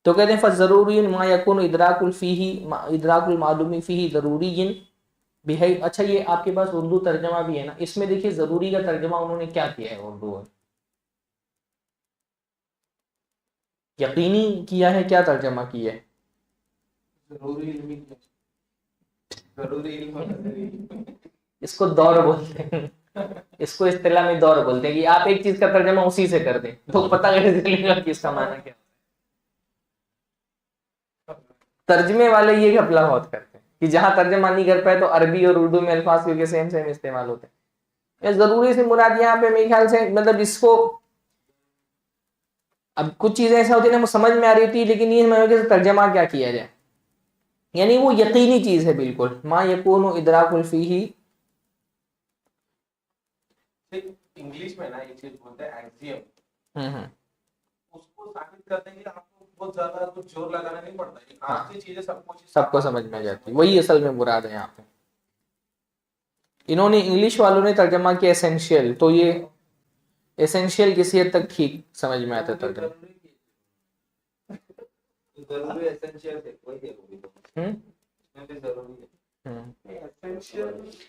تو کہتے ہیں فضروری ما یکون ادراک المعلوم فیہ ضروری بہی. اچھا یہ آپ کے پاس اردو ترجمہ بھی ہے نا, اس میں دیکھیے ضروری کا ترجمہ انہوں نے کیا کیا ہے اردو میں, یقینی کیا ہے, کیا ترجمہ کیا ہے؟ اس کو دور بولتے ہیں, اس کو اصطلاح میں دور بولتے ہیں کہ آپ ایک چیز کا ترجمہ اسی سے کر دیں تو پتہ کیسے چلے گا کہ اس کا معنی کیا. ترجمے والے یہ گھپلا بہت کرتے ہیں کہ جہاں ترجمہ نہیں کر پائے تو عربی اور اردو میں الفاظ کیونکہ سیم استعمال ہوتے ہیں. ضروری سے مراد یہاں پہ میرے خیال سے مطلب اس کو, اب کچھ چیزیں ایسا ہوتی ہیں نا وہ سمجھ میں آ رہی ہوتی ہے لیکن یہ میں کہ ترجمہ کیا کیا جائے, یعنی وہ یقینی چیز ہے بالکل. ما یکون ادراک الفیہ, انگلش میں نا یہ چیز بولتے ہیں ایکسیم, اس کو ثابت کرنے کے لیے آپ کو بہت زیادہ کچھ زور لگانا نہیں پڑتا, یہ عام سی چیزیں سب کو سمجھ میں آ جاتی, وہی اصل میں مراد ہے یہاں پہ. انہوں نے انگلش والوں نے ترجمہ کیا ایسینشیل, تو یہ ایسینشیل کسی حد تک ٹھیک سمجھ میں آتا ترجمہ.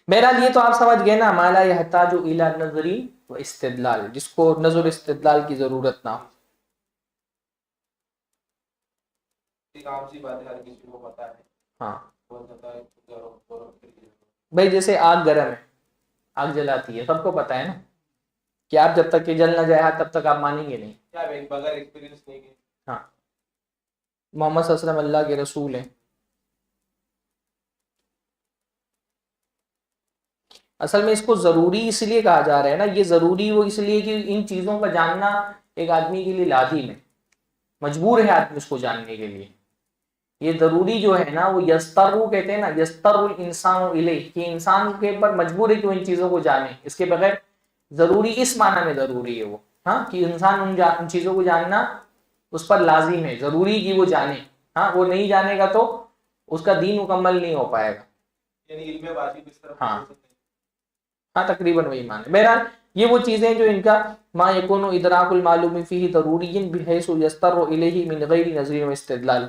بہرحال یہ تو آپ سمجھ گئے نا, ما لا یحتاج الی نظر و استدلال, جس کو نظر استدلال کی ضرورت نہ ہو. عام سی بات ہے, ہر کسی کو پتہ ہے. ہاں بھائی بھائی جیسے آگ گرم ہے, آگ جلاتی ہے, سب کو پتہ ہے نا کہ آپ جب تک یہ جل نہ جائے تب تک آپ مانیں گے نہیں. کیا بغیر ایکسپیرینس نہیں ہے. ہاں محمد صلی اللہ علیہ وسلم اللہ کے رسول ہیں. اصل میں اس کو ضروری اس لیے کہا جا رہا ہے نا, یہ ضروری وہ اس لیے کہ ان چیزوں کا جاننا ایک آدمی کے لیے لازم ہے, مجبور ہے آدمی اس کو جاننے کے لیے. یہ ضروری جو ہے نا وہ یستر کہتے ہیں نا, یستر الانسان الیہ, کہ انسان کے اوپر مجبور ہے کہ وہ ان چیزوں کو جانے, اس کے بغیر ضروری اس معنی میں ضروری ہے وہ, ہاں کہ انسان ان چیزوں کو جاننا اس پر لازم ہے, ضروری کہ وہ جانے. ہاں وہ نہیں جانے گا تو اس کا دین مکمل نہیں ہو پائے گا. یعنی علم واجب اس طرح ہاں تقریباً وہی معنی. بہرحال یہ وہ چیزیں جو ان کا ما یکون ادراک المعلوم فیہ ضروری بحیث یستر الیہ من غیر نظر و استدلال,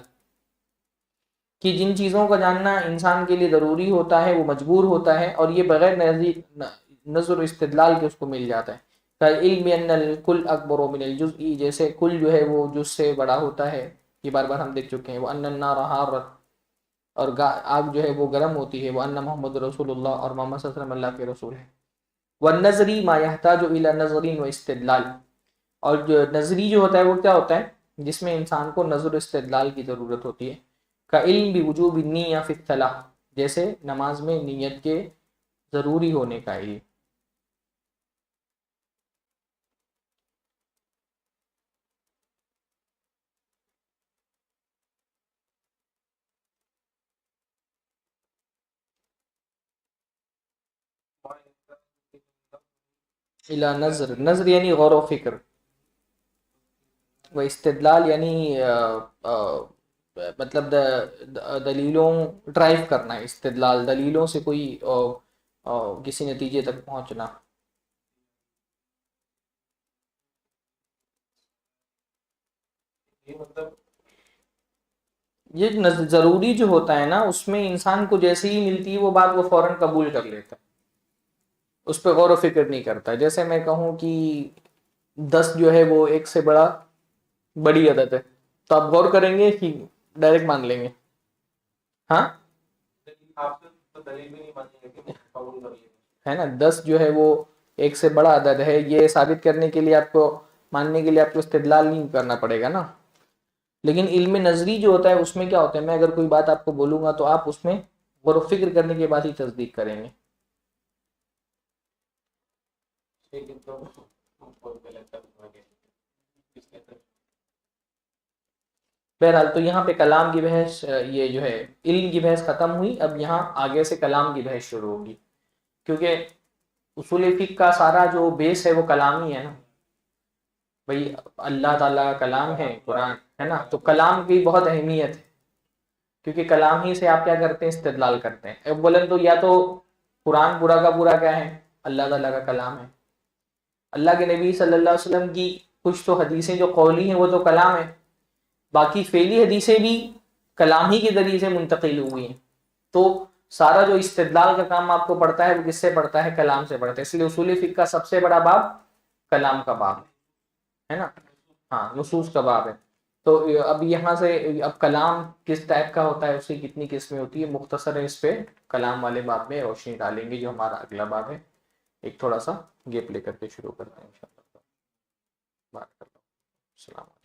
کہ جن چیزوں کا جاننا انسان کے لیے ضروری ہوتا ہے وہ مجبور ہوتا ہے, اور یہ بغیر نظر و استدلال کے اس کو مل جاتا ہے. علم ان الکل اکبر من الجزء, جیسے کل جو ہے وہ جز سے بڑا ہوتا ہے, یہ بار بار ہم دیکھ چکے ہیں. وہ ان النار حارت, اور آگ جو ہے وہ گرم ہوتی ہے. وہ ان محمد رسول اللہ, اور محمد صلی اللہ علیہ وسلم اللہ کے رسول ہیں. والنظری ما یحتاج الی نظر و استدلال, اور جو نظری جو ہوتا ہے وہ کیا ہوتا ہے؟ جس میں انسان کو نظر و استدلال کی ضرورت ہوتی ہے. کا علم بوجوب النیہ فی الصلاۃ, جیسے نماز میں نیت کے ضروری ہونے کا علم. الا نظر, نظر یعنی غور و فکر, و استدلال یعنی مطلب دلیلوں ڈرائیو کرنا ہے. استدلال دلیلوں سے کوئی کسی نتیجے تک پہنچنا. یہ ضروری جو ہوتا ہے نا اس میں انسان کو جیسے ہی ملتی ہے وہ بات وہ فوراً قبول کر لیتا ہے, اس پہ غور و فکر نہیں کرتا. جیسے میں کہوں کہ 10 جو ہے وہ 1 سے بڑی عدد ہے, تو آپ غور کریں گے کہ ڈائریکٹ مان لیں گے. ہاں ہے نا, 10 جو ہے وہ 1 سے بڑا عدد ہے, یہ ثابت کرنے کے لیے آپ کو, ماننے کے لیے آپ کو استدلال نہیں کرنا پڑے گا نا. لیکن علم نظری جو ہوتا ہے اس میں کیا ہوتا ہے، میں اگر کوئی بات آپ کو بولوں گا تو آپ اس میں غور و فکر کرنے کے بعد ہی تصدیق کریں گے. بہرحال تو یہاں پہ کلام کی بحث، یہ جو ہے علم کی بحث ختم ہوئی. اب یہاں آگے سے کلام کی بحث شروع ہوگی، کیونکہ اصول فقہ کا سارا جو بیس ہے وہ کلام ہی ہے نا بھائی. اللہ تعالیٰ کا کلام ہے قرآن ہے نا، تو کلام کی بہت اہمیت ہے، کیونکہ کلام ہی سے آپ کیا کرتے ہیں، استدلال کرتے ہیں. اولاً تو یا تو قرآن پورا کا پورا کیا ہے، اللہ تعالیٰ کا کلام ہے. اللہ کے نبی صلی اللہ علیہ وسلم کی کچھ تو حدیثیں جو قولی ہیں وہ تو کلام ہے، باقی فعلی حدیثیں بھی کلام ہی کے ذریعے سے منتقل ہوئی ہیں. تو سارا جو استدلال کا کام آپ کو پڑتا ہے وہ کس سے پڑتا ہے، کلام سے پڑتا ہے. اس لیے اصول فقہ کا سب سے بڑا باب کلام کا باب ہے نا، ہاں نصوص کا باب ہے. تو اب یہاں سے اب کلام کس ٹائپ کا ہوتا ہے، اس کی کتنی قسمیں ہوتی ہے، مختصر ہے اس پہ کلام والے باب میں روشنی ڈالیں گے جو ہمارا اگلا باب ہے. ایک تھوڑا سا گیپ لے کر کے شروع کرتے ہیں انشاءاللہ. بات کرتا ہوں. السلام علیکم.